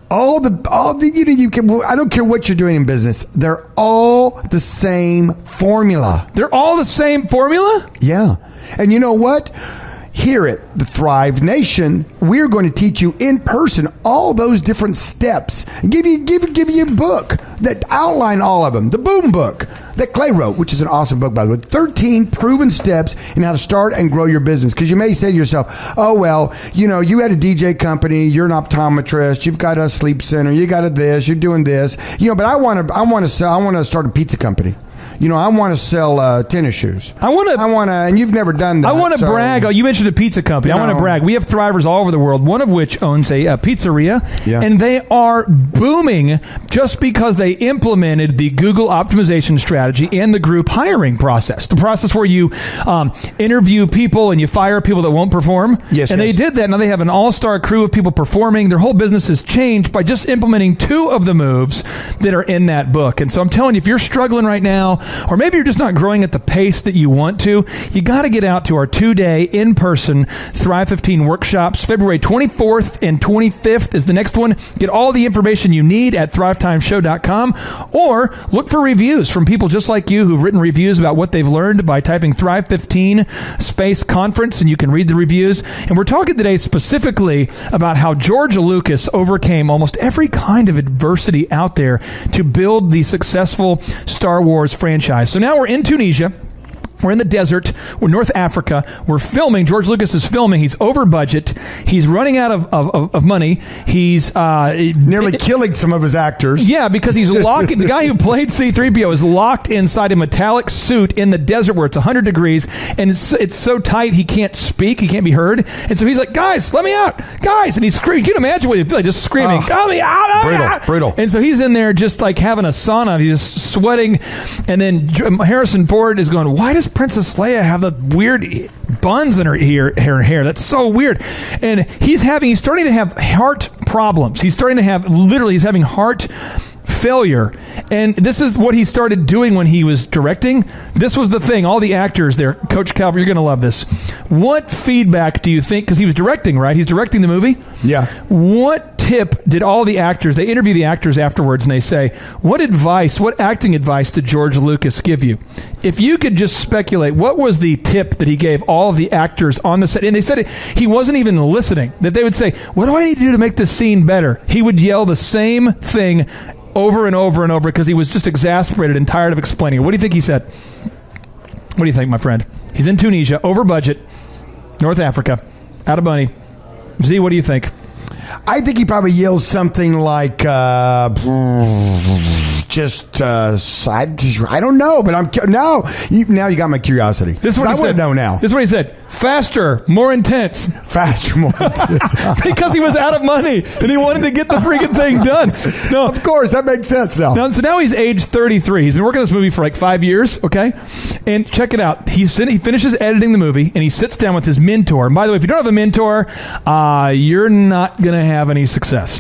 I don't care what you're doing in business. They're all the same formula. They're all the same formula? Yeah. And you know what? Here at the Thrive Nation, we're going to teach you in person all those different steps. Give you a book that outline all of them. The Boom Book that Clay wrote, which is an awesome book, by the way. 13 proven steps in how to start and grow your business. Because you may say to yourself, oh, well, you had a DJ company, you're an optometrist, you've got a sleep center, you got a this, you're doing this. But I want to start a pizza company. I want to sell tennis shoes. I want to, and you've never done that. I want to brag. Oh, you mentioned a pizza company. I want to brag. We have Thrivers all over the world, one of which owns a pizzeria, and they are booming just because they implemented the Google optimization strategy and the group hiring process. The process where you interview people and you fire people that won't perform. They did that. Now they have an all-star crew of people performing. Their whole business has changed by just implementing 2 of the moves that are in that book. And so I'm telling you, if you're struggling right now, or maybe you're just not growing at the pace that you want to, you got to get out to our 2-day in-person Thrive 15 workshops. February 24th and 25th is the next one. Get all the information you need at thrivetimeshow.com, or look for reviews from people just like you who've written reviews about what they've learned by typing Thrive 15 space conference, and you can read the reviews. And we're talking today specifically about how George Lucas overcame almost every kind of adversity out there to build the successful Star Wars franchise. So now we're in Tunisia. We're in the desert. We're North Africa. We're filming. George Lucas is filming. He's over budget. He's running out of money. He's nearly killing some of his actors. Yeah, because he's locked. The guy who played C-3PO is locked inside a metallic suit in the desert where it's 100 degrees, and it's so tight he can't speak. He can't be heard. And so he's like, "Guys, let me out, guys!" And he's screaming. You can imagine what he feels like, just screaming, "Let me out!" Brutal. And so he's in there just like having a sauna. He's just sweating. And then Harrison Ford is going, "Why does Princess Leia have the weird buns in her hair? That's so weird." And he's starting to have heart problems. He's having heart failure. And this is what he started doing when he was directing. This was the thing. All the actors there, Coach Calvert, you're going to love this. What feedback do you think, because he was directing, right? He's directing the movie? Yeah. What tip did all the actors, they interview the actors afterwards and they say, what acting advice did George Lucas give you? If you could just speculate, what was the tip that he gave all of the actors on the set? And they said he wasn't even listening, that they would say, what do I need to do to make this scene better? He would yell the same thing over and over and over because he was just exasperated and tired of explaining it. What do you think he said? What do you think, my friend? He's in Tunisia, over budget, North Africa, out of money. Z, what do you think? I think he probably yelled something like, I don't know, but now you got my curiosity. This is what I he said. want to know now. This is what he said. Faster, more intense. Faster, more intense. Because he was out of money and he wanted to get the freaking thing done. No, of course, that makes sense now. So now he's age 33. He's been working on this movie for like 5 years, okay? And check it out. He finishes editing the movie and he sits down with his mentor. And by the way, if you don't have a mentor, you're not going to have any success.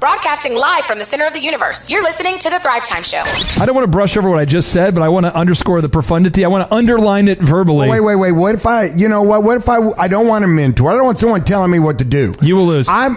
Broadcasting live from the center of the universe. You're listening to The Thrive Time Show. I don't want to brush over what I just said, but I want to underscore the profundity. I want to underline it verbally. Wait. What if I don't want a mentor? I don't want someone telling me what to do. You will lose. I'm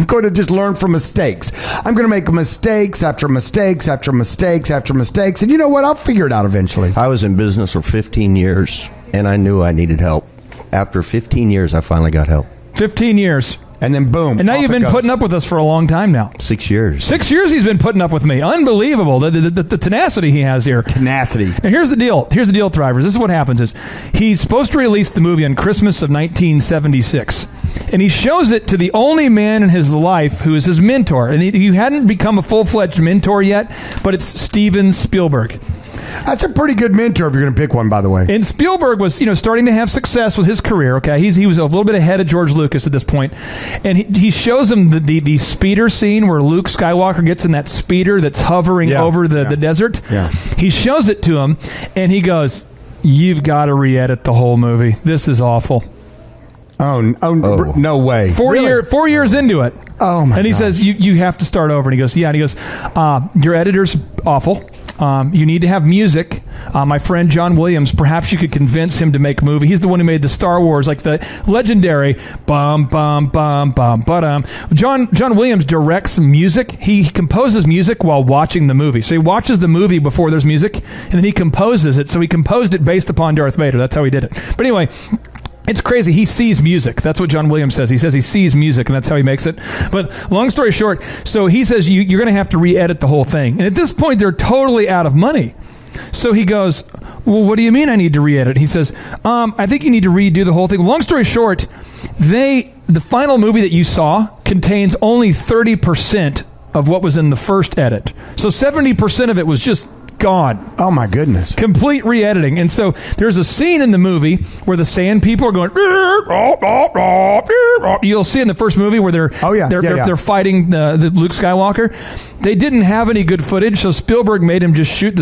going to just learn from mistakes. I'm going to make mistakes after mistakes after mistakes after mistakes. And you know what? I'll figure it out eventually. I was in business for 15 years, and I knew I needed help. After 15 years, I finally got help. 15 years. And then boom. And now you've been putting up with us for a long time now. 6 years. 6 years he's been putting up with me. Unbelievable. The tenacity he has here. Tenacity. And here's the deal. Here's the deal, Thrivers. This is what happens is he's supposed to release the movie on Christmas of 1976. And he shows it to the only man in his life who is his mentor. And he hadn't become a full-fledged mentor yet, but it's Steven Spielberg. That's a pretty good mentor if you're going to pick one, by the way. And Spielberg was, starting to have success with his career. Okay, he was a little bit ahead of George Lucas at this point, and he shows him the speeder scene where Luke Skywalker gets in that speeder that's hovering over the desert. Yeah. He shows it to him, and he goes, "You've got to re-edit the whole movie. This is awful." Oh, no way! 4 years into it. Oh my! And he says, "You have to start over." And he goes, "Yeah." And he goes, "Your editor's awful. You need to have music. My friend John Williams, perhaps you could convince him to make a movie. He's the one who made the Star Wars, like the legendary bum bum bum bum ba-dum. John Williams directs music. He composes music while watching the movie. So he watches the movie before there's music, and then he composes it. So he composed it based upon Darth Vader. That's how he did it. But anyway, it's crazy. He sees music. That's what John Williams says. He says he sees music, and that's how he makes it. But long story short, so he says you're going to have to re-edit the whole thing. And at this point, they're totally out of money. So he goes, well, what do you mean I need to re-edit? He says, I think you need to redo the whole thing. Long story short, the final movie that you saw contains only 30% of what was in the first edit. So 70% of it was just gone. Oh my goodness. Complete re-editing. And so there's a scene in the movie where the sand people are going. You'll see in the first movie where they're fighting the Luke Skywalker. They didn't have any good footage, so Spielberg made him just use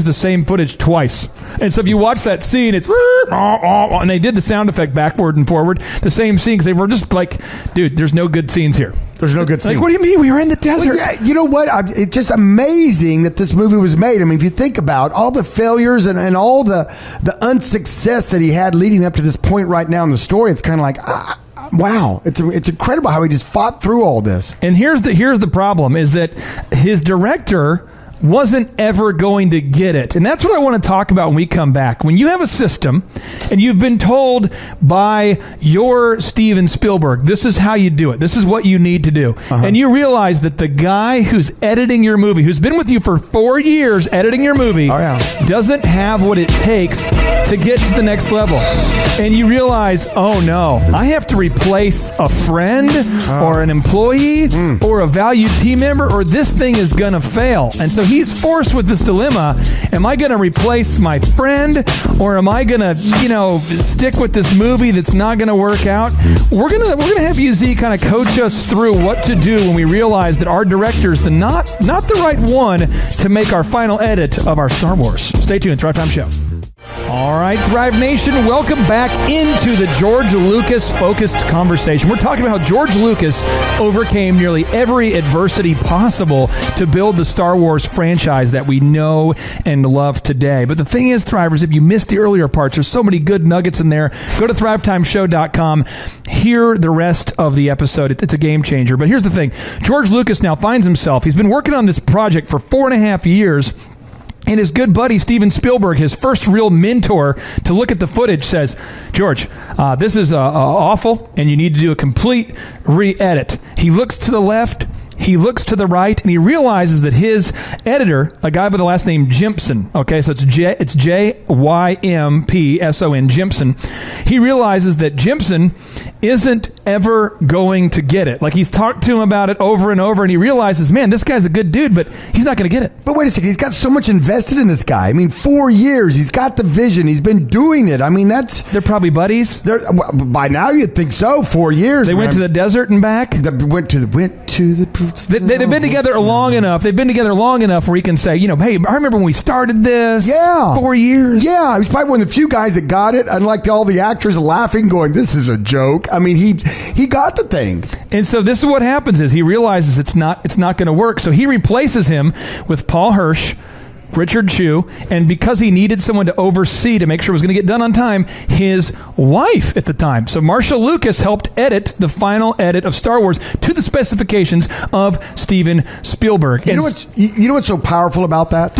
the same footage twice. And so if you watch that scene, it's and they did the sound effect backward and forward, the same scene, because they were just like, dude, there's no good scenes here. There's no good scene. Like, what do you mean? We were in the desert. Well, yeah, you know what? It's just amazing that this movie was made. I mean, if you think about all the failures and all the unsuccess that he had leading up to this point right now in the story, it's kind of like, wow, it's incredible how he just fought through all this. And here's the problem, is that his director wasn't ever going to get it. And that's what I want to talk about when we come back. When you have a system and you've been told by your Steven Spielberg, this is how you do it, this is what you need to do, and you realize that the guy who's editing your movie, who's been with you for 4 years editing your movie, doesn't have what it takes to get to the next level. And you realize, oh no, I have to replace a friend or an employee or a valued team member, or this thing is going to fail. And so he's forced with this dilemma. Am I going to replace my friend, or am I going to, stick with this movie that's not going to work out? We're going to have you, Z, kind of coach us through what to do when we realize that our director's not the right one to make our final edit of our Star Wars. Stay tuned. Thrive Time Show. All right, Thrive Nation, welcome back into the George Lucas-focused conversation. We're talking about how George Lucas overcame nearly every adversity possible to build the Star Wars franchise that we know and love today. But the thing is, Thrivers, if you missed the earlier parts, there's so many good nuggets in there. Go to thrivetimeshow.com. Hear the rest of the episode. It's a game changer. But here's the thing. George Lucas now finds himself, he's been working on this project for 4.5 years, and his good buddy, Steven Spielberg, his first real mentor to look at the footage, says, George, this is awful, and you need to do a complete re-edit. He looks to the left, he looks to the right, and he realizes that his editor, a guy by the last name Jimpson, okay, so it's J-Y-M-P-S-O-N, Jimpson. He realizes that Jimpson isn't ever going to get it. Like, he's talked to him about it over and over, and he realizes, man, this guy's a good dude, but he's not going to get it. But wait a second, he's got so much invested in this guy. I mean, 4 years, he's got the vision, he's been doing it. I mean, they're probably buddies. By now, you'd think so. 4 years. They went to the desert and back. They've been together long enough. They've been together long enough where he can say, hey, I remember when we started this. Yeah, 4 years. Yeah, he's probably one of the few guys that got it. Unlike all the actors laughing, going, "This is a joke." I mean, he got the thing. And so this is what happens: is he realizes it's not going to work. So he replaces him with Paul Hirsch, Richard Chew, and because he needed someone to oversee to make sure it was going to get done on time, his wife at the time. So Marsha Lucas helped edit the final edit of Star Wars to the specifications of Steven Spielberg. You know what's so powerful about that?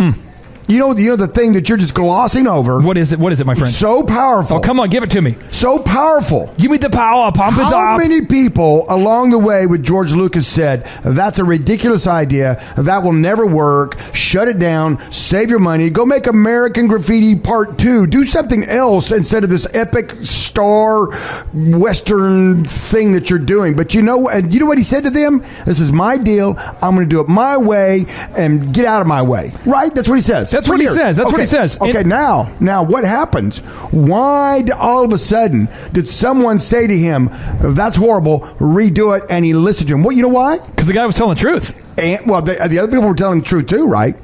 You know the thing that you're just glossing over. What is it? What is it, my friend? So powerful. Oh, come on, give it to me. So powerful. Give me the power. Pump it up. How many people along the way with George Lucas said, that's a ridiculous idea, that will never work, shut it down, save your money, go make American Graffiti Part 2, do something else instead of this epic star Western thing that you're doing. But you know what he said to them? This is my deal. I'm going to do it my way and get out of my way. Right? That's what he says. That's what he says. That's what he says. Okay, now what happens? Why all of a sudden did someone say to him, that's horrible, redo it, and he listened to him? Well, you know why? Because the guy was telling the truth. And, well, the other people were telling the truth too, right?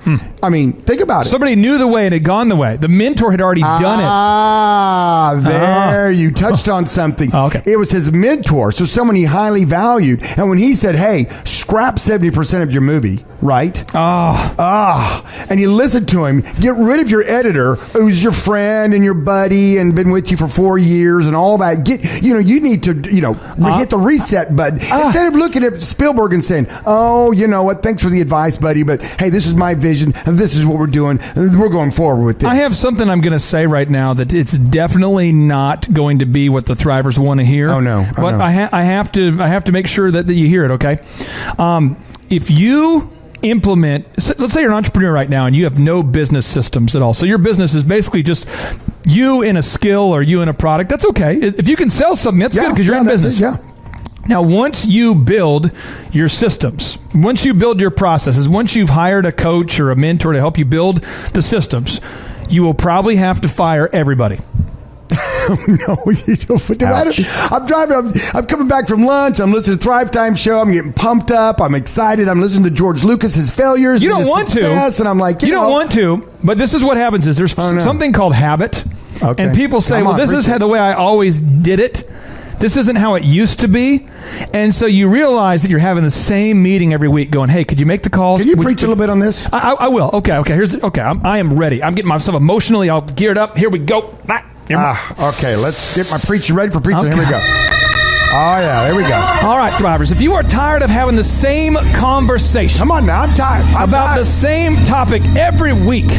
I mean, think about it. Somebody knew the way and had gone the way. The mentor had already done it. There, you touched on something. Okay. It was his mentor, so someone he highly valued. And when he said, hey, scrap 70% of your movie, right? And you listened to him, get rid of your editor, who's your friend and your buddy and been with you for 4 years and all that. You need to, hit the reset button. Instead of looking at Spielberg and saying, oh, you know what, thanks for the advice, buddy, but hey, this is my vision, and this is what we're doing, and we're going forward with this. I have something I'm going to say right now that it's definitely not going to be what the Thrivers want to hear. Oh, no. But I have to make sure that you hear it, okay? If you implement, let's say you're an entrepreneur right now and you have no business systems at all. So your business is basically just you in a skill or you in a product. That's okay. If you can sell something, that's good because you're in business. Now, once you build your systems, once you build your processes, once you've hired a coach or a mentor to help you build the systems, you will probably have to fire everybody. No, you don't put the matter. I'm driving. I'm coming back from lunch. I'm listening to Thrive Time Show. I'm getting pumped up. I'm excited. I'm listening to George Lucas's failures. You don't want to, and I'm like, you don't want to. But this is what happens: is there's something called habit, and people say, "Well, this is the way I always did it. This isn't how it used to be." And so you realize that you're having the same meeting every week going, hey, could you make the calls? Can you preach a little bit on this? I will. Okay. I am ready. I'm getting myself emotionally all geared up. Here we go. Okay. Let's get my preacher ready for preaching. Here we go. Oh, yeah. There we go. All right, Thrivers. If you are tired of having the same conversation. Come on now. I'm tired. About the same topic every week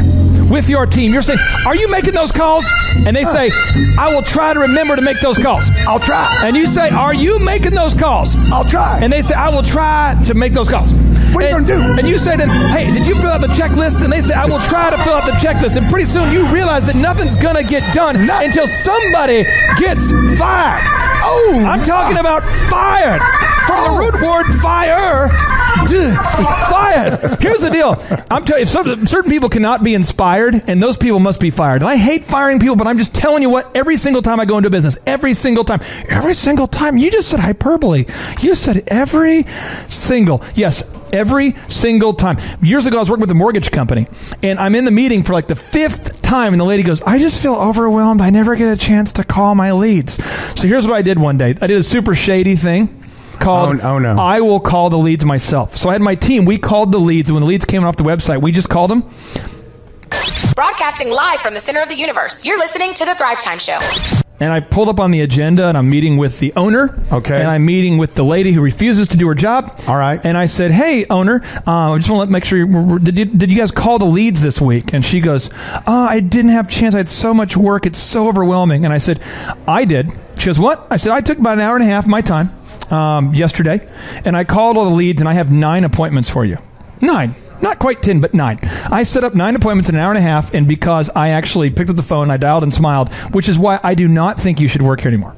with your team. You're saying, are you making those calls? And they say, I will try to remember to make those calls. I'll try. And you say, are you making those calls? I'll try. And they say, I will try to make those calls. What are you going to do? And you say to them, hey, did you fill out the checklist? And they say, I will try to fill out the checklist. And pretty soon you realize that nothing's going to get done until somebody gets fired. Oh, I'm talking about fired. From the root word fire. Fired. Here's the deal. I'm telling you, certain people cannot be inspired, and those people must be fired. And I hate firing people, but I'm just telling you what, every single time I go into a business, every single time, you just said hyperbole. You said every single time. Years ago, I was working with a mortgage company, and I'm in the meeting for like the 5th time, and the lady goes, I just feel overwhelmed. I never get a chance to call my leads. So here's what I did one day. I did a super shady thing called I will call the leads myself. So I had my team. We called the leads, and when the leads came off the website, we just called them. Broadcasting live from the center of the universe. You're listening to The Thrive Time Show. And I pulled up on the agenda, and I'm meeting with the owner. Okay. And I'm meeting with the lady who refuses to do her job. All right. And I said, hey, owner, I just want to make sure, did you guys call the leads this week? And she goes, I didn't have a chance. I had so much work. It's so overwhelming. And I said, I did. She goes, what? I said, I took about an hour and a half of my time yesterday, and I called all the leads, and I have 9 appointments for you. 9. Not quite 10, but 9. I set up 9 appointments in an hour and a half, and because I actually picked up the phone, I dialed and smiled, which is why I do not think you should work here anymore.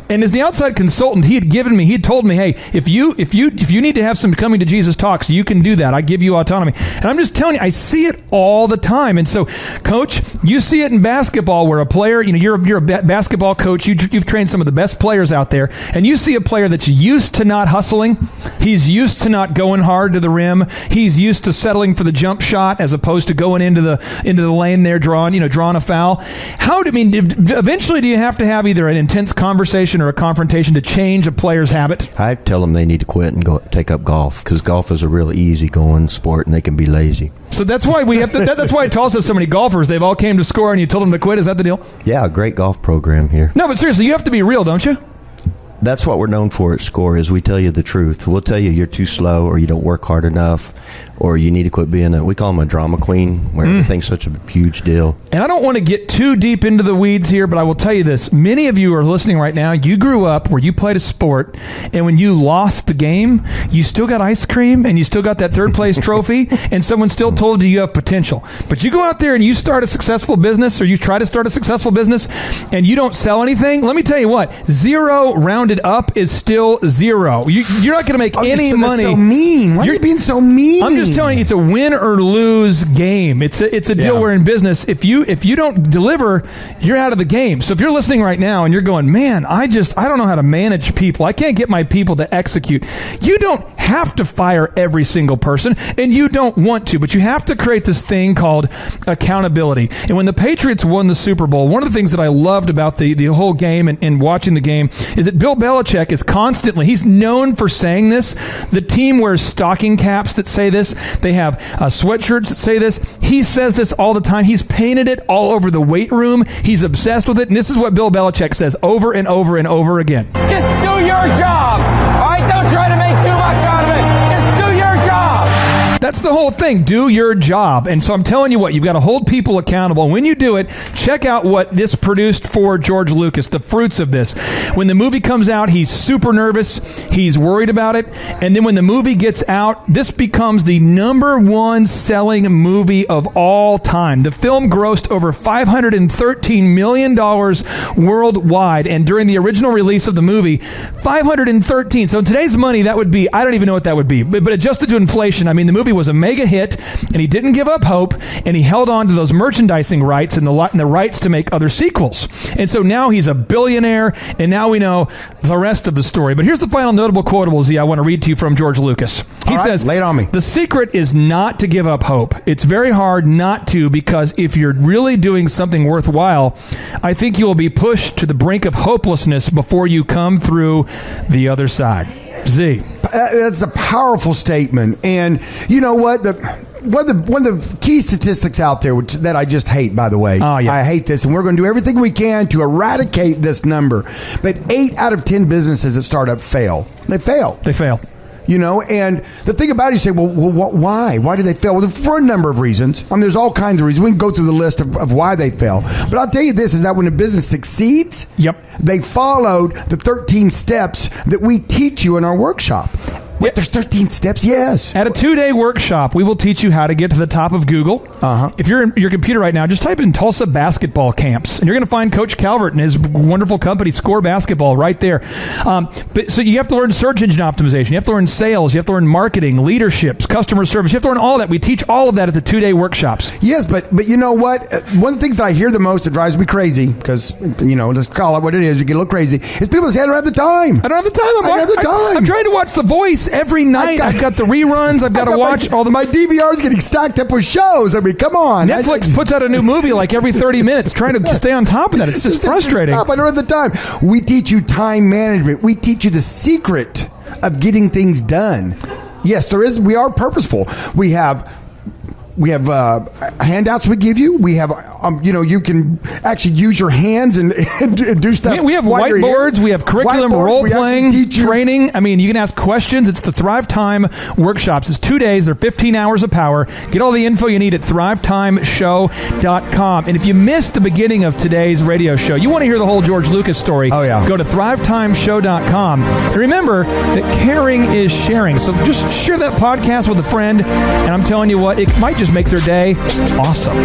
And as the outside consultant, he had told me, hey, if you need to have some coming to Jesus talks, you can do that. I give you autonomy. And I'm just telling you, I see it all the time. And so, Coach, you see it in basketball where a player, you're a basketball coach. You've trained some of the best players out there, and you see a player that's used to not hustling. He's used to not going hard to the rim. He's used to settling for the jump shot as opposed to going into the lane there, drawing a foul. Eventually, do you have to have either an intense conversation or a confrontation to change a player's habit? I tell them they need to quit and go take up golf, because golf is a really easy-going sport, and they can be lazy. So that's why we have to. That's why Tulsa has so many golfers. They've all came to score, and you told them to quit. Is that the deal? Yeah, a great golf program here. No, but seriously, you have to be real, don't you? That's what we're known for at SCORE, is we tell you the truth. We'll tell you you're too slow, or you don't work hard enough, or you need to quit being we call them a drama queen, where everything's such a huge deal. And I don't want to get too deep into the weeds here, but I will tell you this. Many of you are listening right now. You grew up where you played a sport, and when you lost the game, you still got ice cream, and you still got that third place trophy, and someone still told you have potential. But you go out there and you start a successful business, or you try to start a successful business, and you don't sell anything. Let me tell you what, 0 rounded up is still 0. You're not going to make any money. That's so mean. Why are you being so mean? I'm just telling you, it's a win or lose game. It's a deal where in business, if you don't deliver, you're out of the game. So if you're listening right now and you're going, man, I don't know how to manage people. I can't get my people to execute. You don't have to fire every single person, and you don't want to, but you have to create this thing called accountability. And when the Patriots won the Super Bowl, one of the things that I loved about the whole game and watching the game is that Bill Belichick is constantly, he's known for saying this. The team wears stocking caps that say this. They have sweatshirts that say this. He says this all the time. He's painted it all over the weight room. He's obsessed with it. And this is what Bill Belichick says over and over and over again. Just do your job. All right? Don't try to make too much out of it. Just do your job. That's the whole thing. Do your job. And so I'm telling you what, you've got to hold people accountable. And when you do it, check out what this produced for George Lucas, the fruits of this. When the movie comes out, he's super nervous. He's worried about it. And then when the movie gets out, this becomes the #1 selling movie of all time. The film grossed over $513 million worldwide. And during the original release of the movie, 513. So in today's money, that would be, I don't even know what that would be. But adjusted to inflation, I mean, the movie was a mega hit, and he didn't give up hope, and he held on to those merchandising rights and the rights to make other sequels. And so now he's a billionaire, and now we know the rest of the story. But here's the final notable quotable, Z, I want to read to you from George Lucas. He says, lay it on me. The secret is not to give up hope. It's very hard not to, because if you're really doing something worthwhile, I think you will be pushed to the brink of hopelessness before you come through the other side. Z. That's a powerful statement. And you know what? One of the key statistics out there, that I just hate, by the way. Oh, yeah. I hate this, and we're going to do everything we can to eradicate this number. But 8 out of 10 businesses that start up fail. They fail. They fail. You know, and the thing about it, you say, well, why? Why do they fail? Well, for a number of reasons. I mean, there's all kinds of reasons. We can go through the list of why they fail. But I'll tell you this, is that when a business succeeds, they followed the 13 steps that we teach you in our workshop. Wait, there's 13 steps? Yes. At a 2-day workshop, we will teach you how to get to the top of Google. If you're in your computer right now, just type in Tulsa basketball camps, and you're going to find Coach Calvert and his wonderful company, Score Basketball, right there. But so you have to learn search engine optimization. You have to learn sales. You have to learn marketing, leadership, customer service. You have to learn all that. We teach all of that at the 2-day workshops. Yes, but you know what? One of the things that I hear the most that drives me crazy, because, you know, let's call it what it is, you get a little crazy, is people that say, I don't have the time. I don't have the time. I don't have the time. I'm trying to watch The Voice every night. I've got the reruns. I've got to watch all the... My DVR is getting stacked up with shows. I mean, come on. Netflix puts out a new movie like every 30 minutes, trying to stay on top of that. It's just frustrating. Stop. I don't have the time. We teach you time management. We teach you the secret of getting things done. Yes, there is. We are purposeful. We have handouts we give you. We have, you can actually use your hands and do stuff. We have whiteboards. We have curriculum, role-playing, training. I mean, you can ask questions. It's the Thrive Time workshops. It's 2 days. They're 15 hours of power. Get all the info you need at thrivetimeshow.com. And if you missed the beginning of today's radio show, you want to hear the whole George Lucas story, go to thrivetimeshow.com. And remember that caring is sharing. So just share that podcast with a friend, and I'm telling you what, it might just make their day awesome.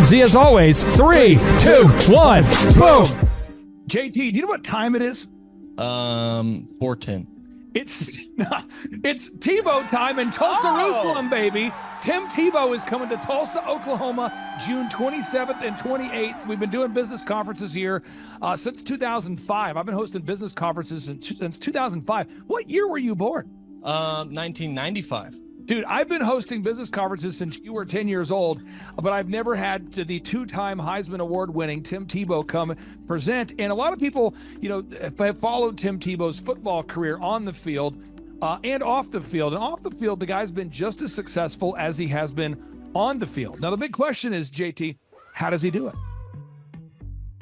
Z, as always, 3, 2, 1, boom. JT, do you know what time it is? 4:10. It's Tebow time in Tulsa, Jerusalem, baby. Tim Tebow is coming to Tulsa, Oklahoma, June 27th and 28th. We've been doing business conferences here since 2005. I've been hosting business conferences since 2005. What year were you born? 1995. Dude, I've been hosting business conferences since you were 10 years old, but I've never had the 2-time Heisman Award winning Tim Tebow come present. And a lot of people, have followed Tim Tebow's football career on the field and off the field. And off the field, the guy's been just as successful as he has been on the field. Now, the big question is, JT, how does he do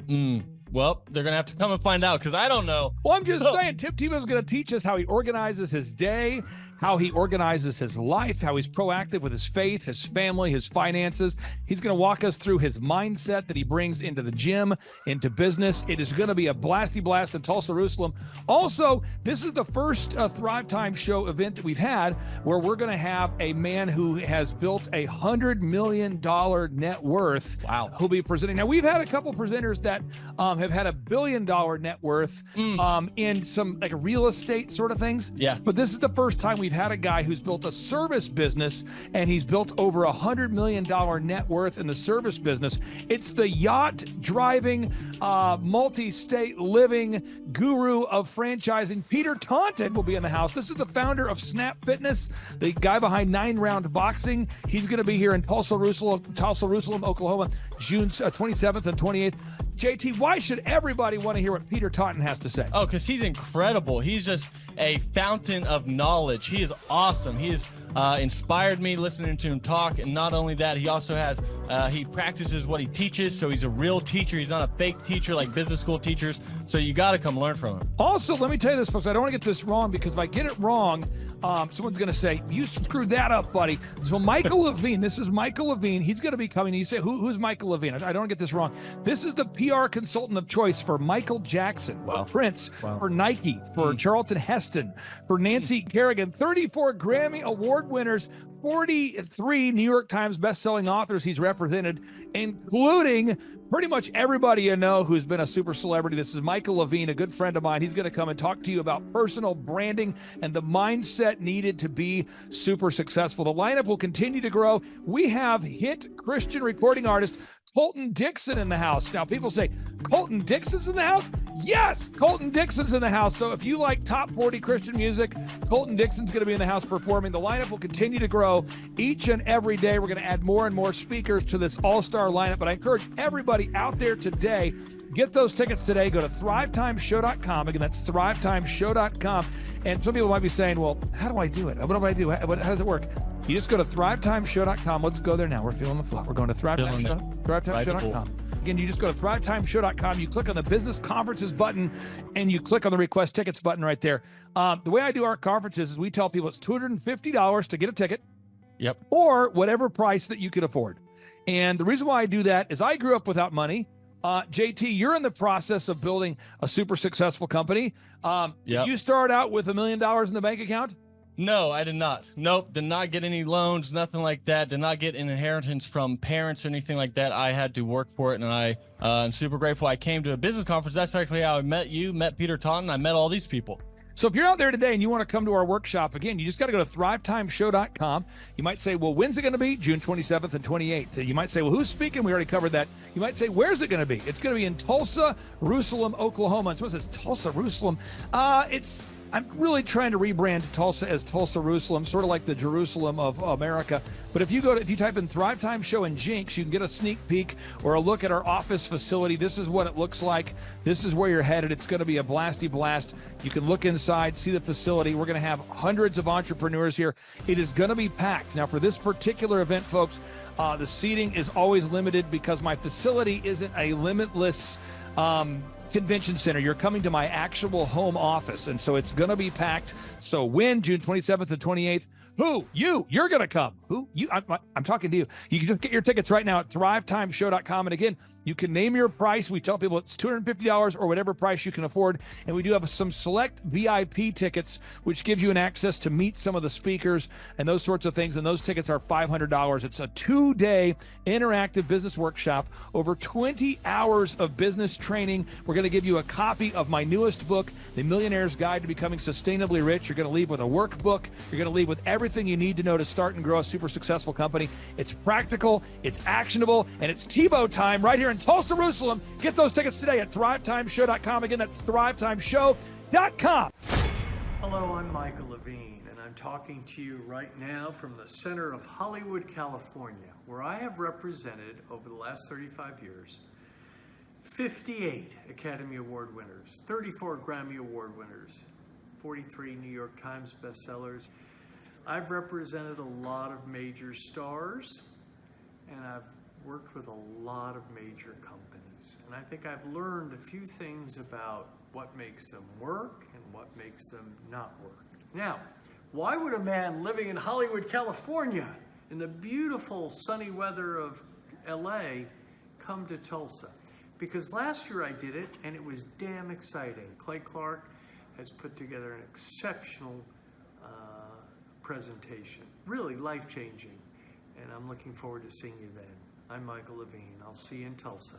it? Well, they're going to have to come and find out, because I don't know. Well, I'm just saying, Tim Tebow's going to teach us how he organizes his day, how he organizes his life, how he's proactive with his faith, his family, his finances. He's going to walk us through his mindset that he brings into the gym, into business. It is going to be a blasty blast in Tulsa, Jerusalem. Also, this is the first Thrive Time Show event that we've had where we're going to have a man who has built $100 million net worth. Wow. Who'll be presenting. Now, we've had a couple presenters that have had $1 billion net worth in some like real estate sort of things. Yeah. But this is the first time we've had a guy who's built a service business, and he's built over $100 million net worth in the service business. It's the yacht driving, multi-state living guru of franchising. Peter Taunton will be in the house. This is the founder of Snap Fitness, the guy behind 9 Round Boxing. He's going to be here in Tulsa, Jerusalem, Oklahoma, June 27th and 28th. JT, why should everybody want to hear what Peter Taunton has to say? Oh, because he's incredible. He's just a fountain of knowledge. He is awesome. He has inspired me listening to him talk. And not only that, he also has He practices what he teaches, so he's a real teacher. He's not a fake teacher like business school teachers. So you got to come learn from him. Also, let me tell you this, folks. I don't want to get this wrong, because if I get it wrong, someone's going to say, you screwed that up, buddy. So Michael Levine, this is Michael Levine. He's going to be coming. You say, who's Michael Levine? I don't want to get this wrong. This is the PR consultant of choice for Michael Jackson, for Prince, for Nike, for Charlton Heston, for Nancy Kerrigan, 34 Grammy Award winners, 43 New York Times best-selling authors he's represented, including pretty much everybody you know who's been a super celebrity. This is Michael Levine, a good friend of mine. He's going to come and talk to you about personal branding and the mindset needed to be super successful. The lineup will continue to grow. We have hit Christian recording artist Colton Dixon in the house. Now, people say, Colton Dixon's in the house? Yes, Colton Dixon's in the house. So if you like top 40 Christian music, Colton Dixon's going to be in the house performing. The lineup will continue to grow each and every day. We're going to add more and more speakers to this all-star lineup. But I encourage everybody out there today, get those tickets today. Go to thrivetimeshow.com. Again, that's thrivetimeshow.com. And some people might be saying, well, how do I do it? What do I do? How does it work? You just go to thrivetimeshow.com. Let's go there now. We're feeling the flow. We're going to thrivetimeshow.com. Again, you just go to thrivetimeshow.com. You click on the business conferences button, and you click on the request tickets button right there. The way I do our conferences is we tell people it's $250 to get a ticket. Yep. Or whatever price that you could afford. And the reason why I do that is I grew up without money. JT, you're in the process of building a super successful company. Did you start out with $1 million in the bank account? No, I did not. Nope, did not get any loans, nothing like that. Did not get an inheritance from parents or anything like that. I had to work for it, and I'm super grateful. I came to a business conference. That's actually how I met you, met Peter Taunton. I met all these people. So if you're out there today and you want to come to our workshop, again, you just got to go to thrivetimeshow.com. You might say, well, when's it going to be? June 27th and 28th. You might say, well, who's speaking? We already covered that. You might say, where's it going to be? It's going to be in Tulsa, Jerusalem, Oklahoma. And someone says, Tulsa, Jerusalem. I'm really trying to rebrand Tulsa as Tulsa, Jerusalem, sort of like the Jerusalem of America. But if you type in Thrive Time Show and Jinx, you can get a sneak peek or a look at our office facility. This is what it looks like. This is where you're headed. It's going to be a blasty blast. You can look inside, see the facility. We're going to have hundreds of entrepreneurs here. It is going to be packed. Now, for this particular event, folks, the seating is always limited because my facility isn't a limitless convention center. You're coming to my actual home office, and so it's going to be packed. So when? June 27th and 28th. Who? You're going to come. Who? You? I'm talking to you. You can just get your tickets right now at thrivetimeshow.com. And again, you can name your price. We tell people it's $250 or whatever price you can afford. And we do have some select VIP tickets, which gives you an access to meet some of the speakers and those sorts of things. And those tickets are $500. It's a 2-day interactive business workshop, over 20 hours of business training. We're going to give you a copy of my newest book, The Millionaire's Guide to Becoming Sustainably Rich. You're going to leave with a workbook. You're going to leave with everything you need to know to start and grow a super successful company. It's practical, it's actionable, and it's Tebow time right here in Tulsa, Jerusalem. Get those tickets today at thrivetimeshow.com. Again, that's thrivetimeshow.com. Hello, I'm Michael Levine, and I'm talking to you right now from the center of Hollywood, California, where I have represented over the last 35 years 58 Academy Award winners, 34 Grammy Award winners, 43 New York Times bestsellers. I've represented a lot of major stars, and I've worked with a lot of major companies. And I think I've learned a few things about what makes them work and what makes them not work. Now, why would a man living in Hollywood, California, in the beautiful sunny weather of LA, come to Tulsa? Because last year I did it, and it was damn exciting. Clay Clark has put together an exceptional presentation, really life-changing, and I'm looking forward to seeing you then. I'm Michael Levine. I'll see you in Tulsa.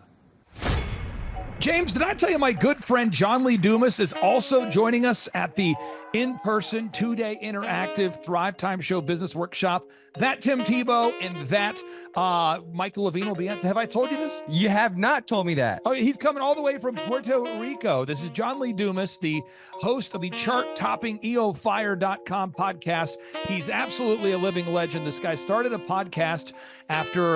James, did I tell you my good friend John Lee Dumas is also joining us at the in-person 2-day interactive Thrive Time Show business workshop? That Tim Tebow and that Michael Levine will be at. Have I told you this? You have not told me that. Oh, he's coming all the way from Puerto Rico. This is John Lee Dumas, the host of the chart-topping EOFire.com podcast. He's absolutely a living legend. This guy started a podcast after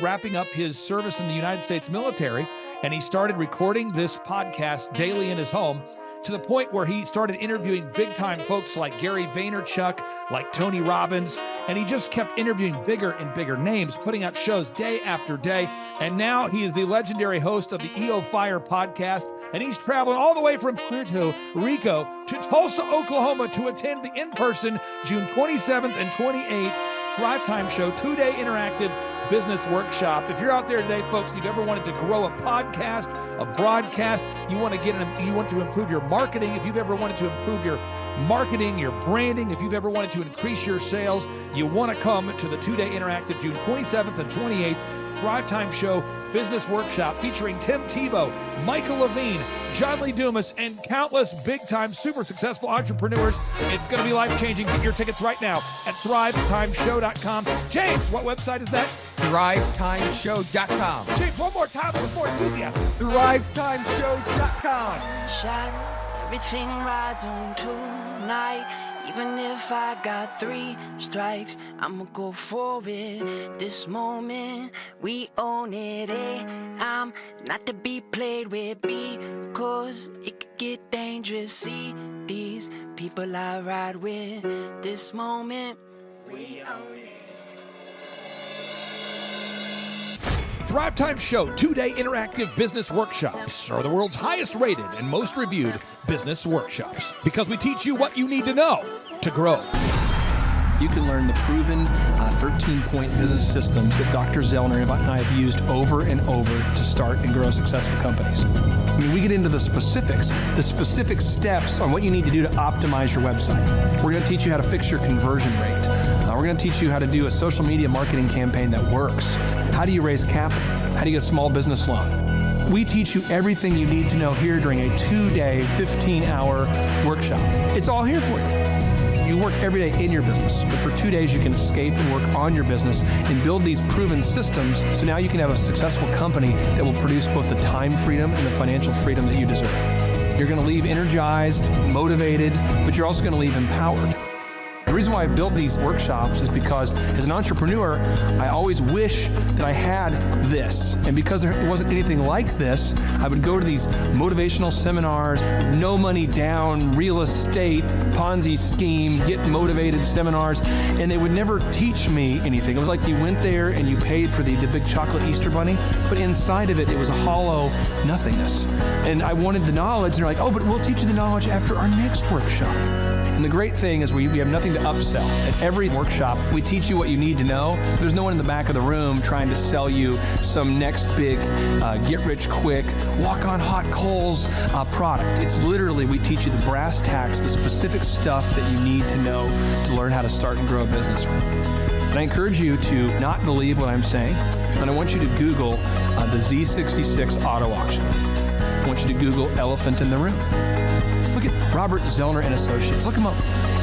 wrapping up his service in the United States military, and he started recording this podcast daily in his home. to the point where he started interviewing big-time folks like Gary Vaynerchuk, like Tony Robbins, and he just kept interviewing bigger and bigger names, putting out shows day after day. And now he is the legendary host of the EO Fire podcast, and he's traveling all the way from Puerto Rico to Tulsa, Oklahoma to attend the in-person June 27th and 28th Thrive Time Show 2-day interactive business workshop. If you're out there today, folks, you've ever wanted to grow a podcast, a broadcast, you want to improve your marketing, if you've ever wanted to improve your marketing, your branding, if you've ever wanted to increase your sales, you want to come to the 2-day interactive June 27th and 28th Thrive Time Show Business Workshop featuring Tim Tebow, Michael Levine, John Lee Dumas, and countless big-time, super successful entrepreneurs. It's going to be life-changing. Get your tickets right now at thrivetimeshow.com. James, what website is that? thrivetimeshow.com. James, one more time with more enthusiasm. thrivetimeshow.com. Shot everything rides on tonight. Even if I got 3 strikes, I'ma go for it. This moment, we own it. I'm not to be played with because it could get dangerous. See these people I ride with. This moment, we own it. Thrive Time Show 2-day interactive business workshops are the world's highest rated and most reviewed business workshops because we teach you what you need to know to grow. You can learn the proven 13-point business systems that Dr. Zellner and I have used over and over to start and grow successful companies. I mean, we get into the specific steps on what you need to do to optimize your website. We're going to teach you how to fix your conversion rate. We're going to teach you how to do a social media marketing campaign that works. How do you raise capital? How do you get a small business loan? We teach you everything you need to know here during a 2-day, 15-hour workshop. It's all here for you. You work every day in your business, but for 2 days you can escape and work on your business and build these proven systems so now you can have a successful company that will produce both the time freedom and the financial freedom that you deserve. You're going to leave energized, motivated, but you're also going to leave empowered. The reason why I've built these workshops is because as an entrepreneur, I always wish that I had this. And because there wasn't anything like this, I would go to these motivational seminars, no money down, real estate, Ponzi scheme, get motivated seminars, and they would never teach me anything. It was like you went there and you paid for the big chocolate Easter bunny, but inside of it was a hollow nothingness. And I wanted the knowledge, and they're like, oh, but we'll teach you the knowledge after our next workshop. And the great thing is we have nothing to upsell. At every workshop, we teach you what you need to know. There's no one in the back of the room trying to sell you some next big get-rich-quick, walk-on-hot coals product. It's literally, we teach you the brass tacks, the specific stuff that you need to know to learn how to start and grow a business. And I encourage you to not believe what I'm saying, and I want you to Google the Z66 auto auction. I want you to Google elephant in the room. Look at Robert Zellner and Associates. Look them up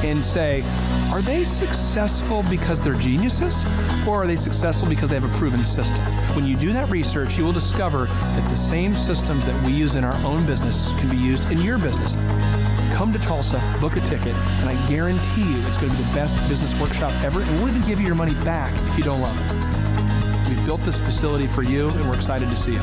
and say, are they successful because they're geniuses, or are they successful because they have a proven system? When you do that research, you will discover that the same systems that we use in our own business can be used in your business. Come to Tulsa, book a ticket, and I guarantee you it's going to be the best business workshop ever, and we'll even give you your money back if you don't love it. We've built this facility for you, and we're excited to see you.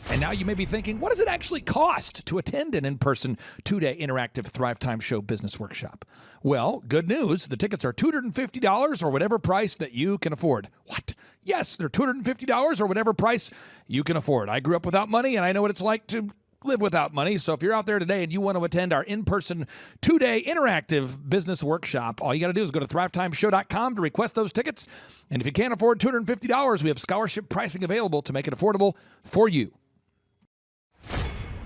And now you may be thinking, what does it actually cost to attend an in-person 2-day interactive Thrive Time Show business workshop? Well, good news. The tickets are $250 or whatever price that you can afford. What? Yes, they're $250 or whatever price you can afford. I grew up without money, and I know what it's like to live without money. So if you're out there today and you want to attend our in-person 2-day interactive business workshop, all you got to do is go to thrivetimeshow.com to request those tickets. And if you can't afford $250, we have scholarship pricing available to make it affordable for you.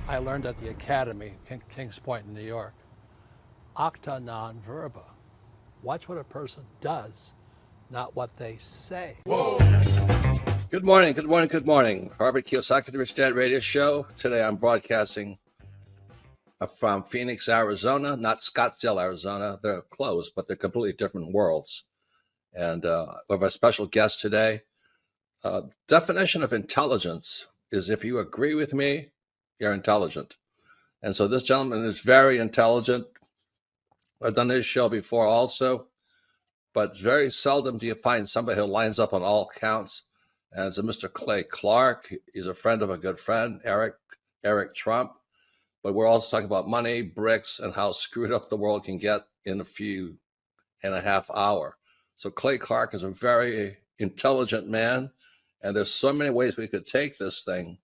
I learned at the Academy, Kings Point in New York. Acta non verba. Watch what a person does, not what they say. Whoa. Good morning, good morning, good morning. Robert Kiyosaki, the Rich Dad Radio Show. Today I'm broadcasting from Phoenix, Arizona, not Scottsdale, Arizona. They're close, but they're completely different worlds. And we have a special guest today. Definition of intelligence is if you agree with me, you're intelligent. And so this gentleman is very intelligent. I've done his show before also, but very seldom do you find somebody who lines up on all counts. And it's a Mr. Clay Clark. He's a friend of a good friend, Eric Trump. But we're also talking about money, bricks, and how screwed up the world can get in a few and a half hour. So Clay Clark is a very intelligent man, and there's so many ways we could take this thing.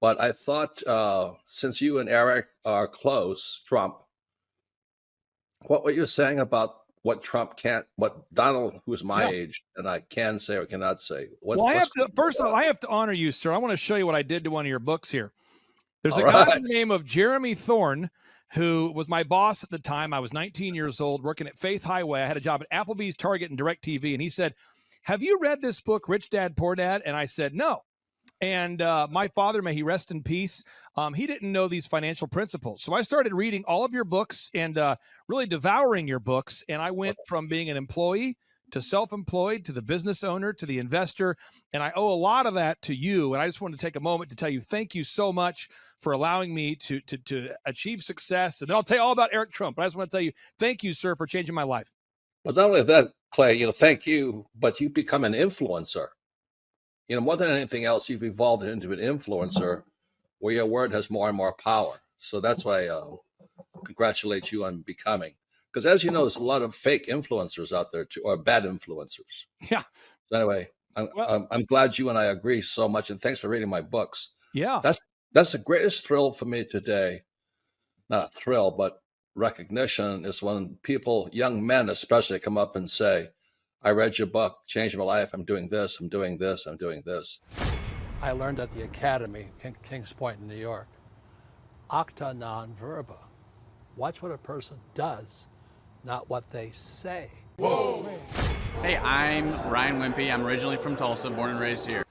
But I thought, since you and Eric are close, Trump, what were you saying about what Trump can't, what Donald, who's my age, and I can say or cannot say? First of all, I have to honor you, sir. I want to show you what I did to one of your books here. There's a guy by the name of Jeremy Thorne, who was my boss at the time. I was 19 years old, working at Faith Highway. I had a job at Applebee's, Target, and DirecTV. And he said, "Have you read this book, Rich Dad, Poor Dad?" And I said, "No." And my father, may he rest in peace, he didn't know these financial principles. So I started reading all of your books and really devouring your books. And I went from being an employee to self-employed, to the business owner, to the investor. And I owe a lot of that to you. And I just wanted to take a moment to tell you, thank you so much for allowing me to achieve success. And then I'll tell you all about Eric Trump. But I just want to tell you, thank you, sir, for changing my life. But not only that, Clay, thank you, but you become an influencer. More than anything else, you've evolved into an influencer where your word has more and more power. So that's why I congratulate you on becoming. Because as you know, there's a lot of fake influencers out there too, or bad influencers. Yeah. So anyway, I'm glad you and I agree so much, and thanks for reading my books. Yeah. That's the greatest thrill for me today. Not a thrill, but recognition is when people, young men especially, come up and say, "I read your book, changed my life. I'm doing this, I'm doing this, I'm doing this." I learned at the Academy, Kings Point in New York, acta non verba. Watch what a person does, not what they say. Whoa! Hey, I'm Ryan Wimpy. I'm originally from Tulsa, born and raised here.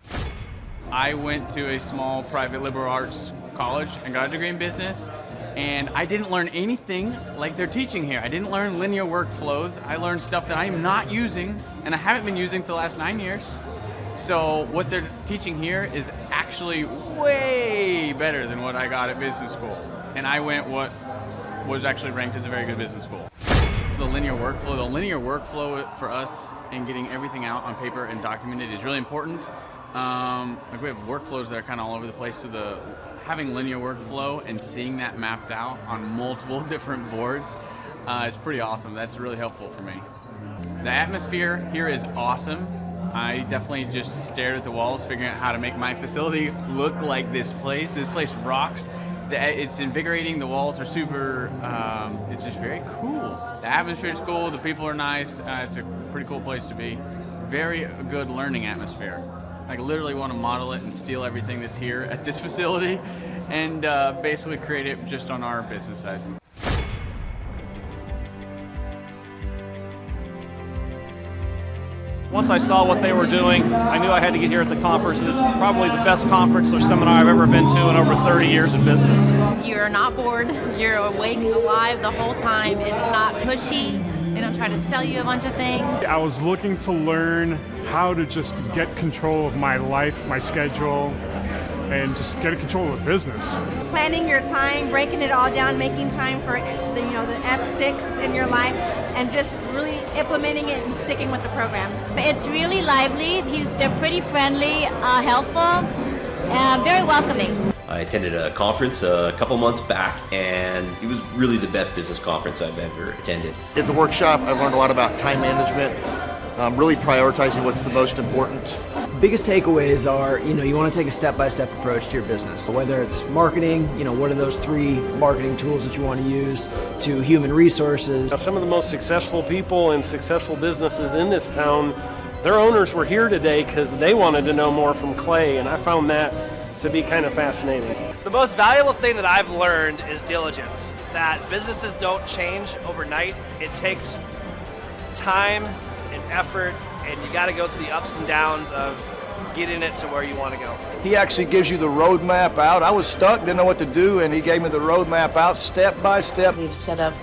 I went to a small private liberal arts college and got a degree in business, and I didn't learn anything like they're teaching here. I didn't learn linear workflows. I learned stuff that I'm not using, and I haven't been using for the last 9 years. So what they're teaching here is actually way better than what I got at business school. And I went what was actually ranked as a very good business school. The linear workflow for us in getting everything out on paper and documented is really important. We have workflows that are kind of all over the place, so having linear workflow and seeing that mapped out on multiple different boards is pretty awesome. That's really helpful for me. The atmosphere here is awesome. I definitely just stared at the walls, figuring out how to make my facility look like this place. This place rocks. It's invigorating. The walls are super, it's just very cool. The atmosphere is cool. The people are nice. It's a pretty cool place to be. Very good learning atmosphere. I literally want to model it and steal everything that's here at this facility and basically create it just on our business side. Once I saw what they were doing, I knew I had to get here at the conference. This is probably the best conference or seminar I've ever been to in over 30 years in business. You're not bored. You're awake, alive the whole time. It's not pushy. They don't try to sell you a bunch of things. I was looking to learn how to just get control of my life, my schedule, and just get control of the business. Planning your time, breaking it all down, making time for the F6 in your life, and just really implementing it and sticking with the program. It's really lively. They're pretty friendly, helpful, very welcoming. I attended a conference a couple months back, and it was really the best business conference I've ever attended. At the workshop, I learned a lot about time management, really prioritizing what's the most important. Biggest takeaways are, you want to take a step-by-step approach to your business. Whether it's marketing, what are those 3 marketing tools that you want to use, to human resources. Some of the most successful people and successful businesses in this town, their owners were here today because they wanted to know more from Clay, and I found that to be kind of fascinating. The most valuable thing that I've learned is diligence, that businesses don't change overnight. It takes time and effort, and you got to go through the ups and downs of getting it to where you want to go. He actually gives you the roadmap out. I was stuck, didn't know what to do, and he gave me the roadmap out step by step. We've set up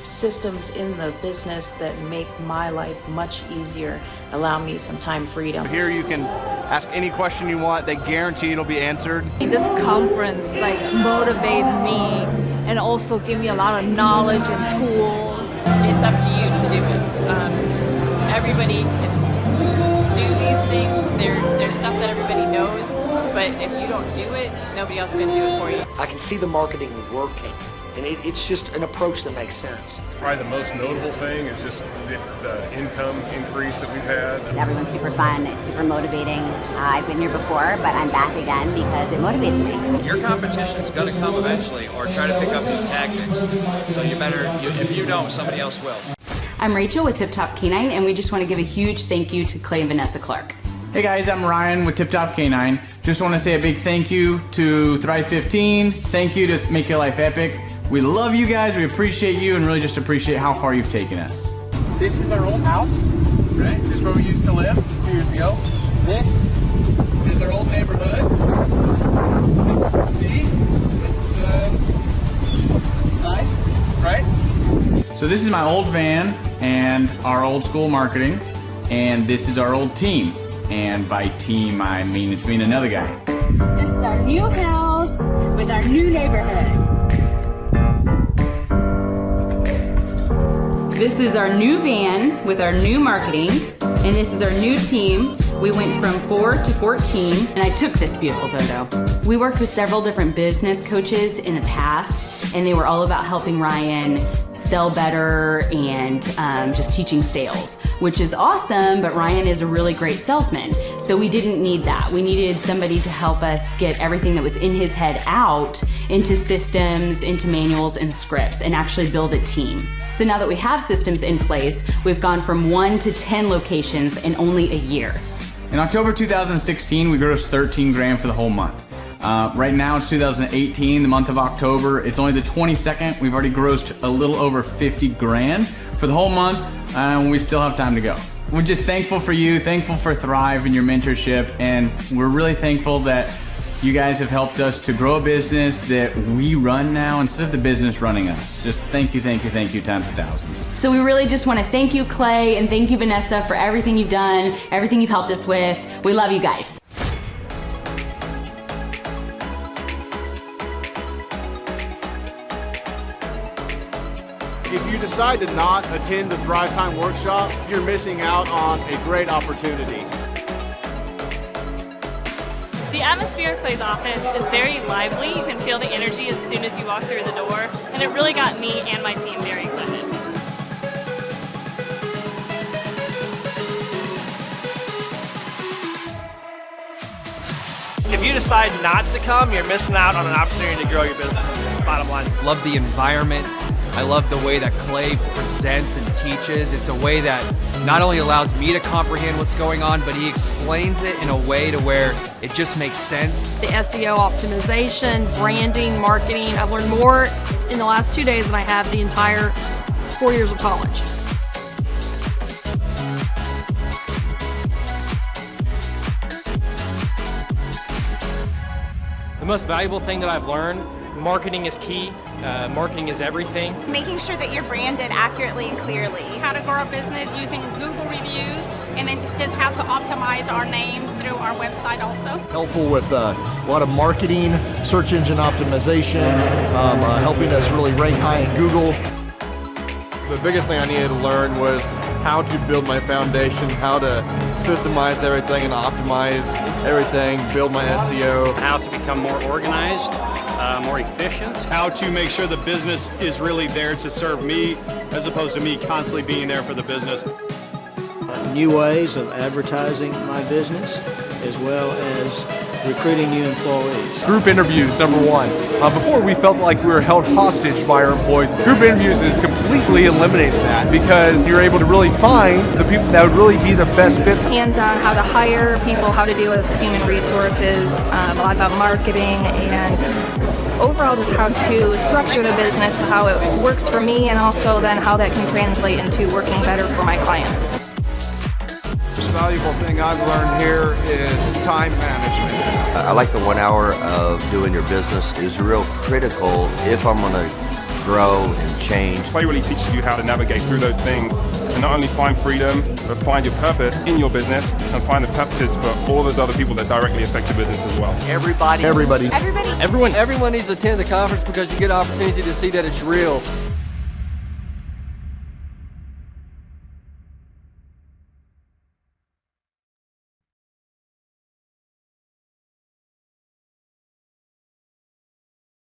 systems in the business that make my life much easier, allow me some time freedom. Here you can ask any question you want. They guarantee it'll be answered. This conference motivates me and also give me a lot of knowledge and tools. It's up to you to do it. Everybody can do these things, they're stuff that everybody knows, but if you don't do it, nobody else can do it for you. I can see the marketing working, and it's just an approach that makes sense. Probably the most notable thing is just the income increase that we've had. Everyone's super fun, it's super motivating. I've been here before, but I'm back again because it motivates me. Your competition's going to come eventually, or try to pick up these tactics. So you better, if you don't, somebody else will. I'm Rachel with Tip Top Canine, and we just want to give a huge thank you to Clay and Vanessa Clark. Hey guys, I'm Ryan with Tip Top Canine. Just want to say a big thank you to Thrive 15. Thank you to Make Your Life Epic. We love you guys, we appreciate you, and really just appreciate how far you've taken us. This is our old house, right? This is where we used to live 2 years ago. This is our old neighborhood. See? It's nice, right? So this is my old van and our old school marketing, and this is our old team. And by team, I mean it's me and another guy. This is our new house with our new neighborhood. This is our new van with our new marketing, and this is our new team. We went from 4 to 14, and I took this beautiful photo. We worked with several different business coaches in the past, and they were all about helping Ryan sell better and just teaching sales, which is awesome, but Ryan is a really great salesman. So we didn't need that. We needed somebody to help us get everything that was in his head out into systems, into manuals and scripts, and actually build a team. So now that we have systems in place, we've gone from 1 to 10 locations in only a year. In October 2016, we grossed 13 grand for the whole month. Right now it's 2018, the month of October. It's only the 22nd. We've already grossed a little over 50 grand for the whole month, and we still have time to go. We're just thankful for you, thankful for Thrive and your mentorship, and we're really thankful that you guys have helped us to grow a business that we run now instead of the business running us. Just thank you times 1,000. So we really just want to thank you, Clay, and thank you, Vanessa, for everything you've done, everything you've helped us with. We love you guys. If you decide to not attend the Thrive Time workshop, you're missing out on a great opportunity. The atmosphere at Clay's office is very lively. You can feel the energy as soon as you walk through the door, and it really got me and my team very excited. If you decide not to come, you're missing out on an opportunity to grow your business, bottom line. Love the environment. I love the way that Clay presents and teaches. It's a way that not only allows me to comprehend what's going on, but he explains it in a way to where it just makes sense. The SEO optimization, branding, marketing, I've learned more in the last 2 days than I have the entire 4 years of college. The most valuable thing that I've learned, marketing is key. Marketing is everything. Making sure that you're branded accurately and clearly. How to grow a business using Google reviews, and then just how to optimize our name through our website also. Helpful with a lot of marketing, search engine optimization, helping us really rank high in Google. The biggest thing I needed to learn was how to build my foundation, how to systemize everything and optimize everything, build my SEO. How to become more organized, more efficient. How to make sure the business is really there to serve me as opposed to me constantly being there for the business. New ways of advertising my business, as well as recruiting new employees. Group interviews, number one. Before we felt like we were held hostage by our employees. Group interviews has completely eliminated that because you're able to really find the people that would really be the best fit. Hands-on how to hire people, how to deal with human resources, a lot about marketing, and overall just how to structure the business, how it works for me, and also then how that can translate into working better for my clients. The most valuable thing I've learned here is time management. I like the 1 hour of doing your business is real critical if I'm going to grow and change. Clay really teaches you how to navigate through those things and not only find freedom, but find your purpose in your business and find the purposes for all those other people that directly affect your business as well. Everybody. Everyone needs to attend the conference because you get an opportunity to see that it's real.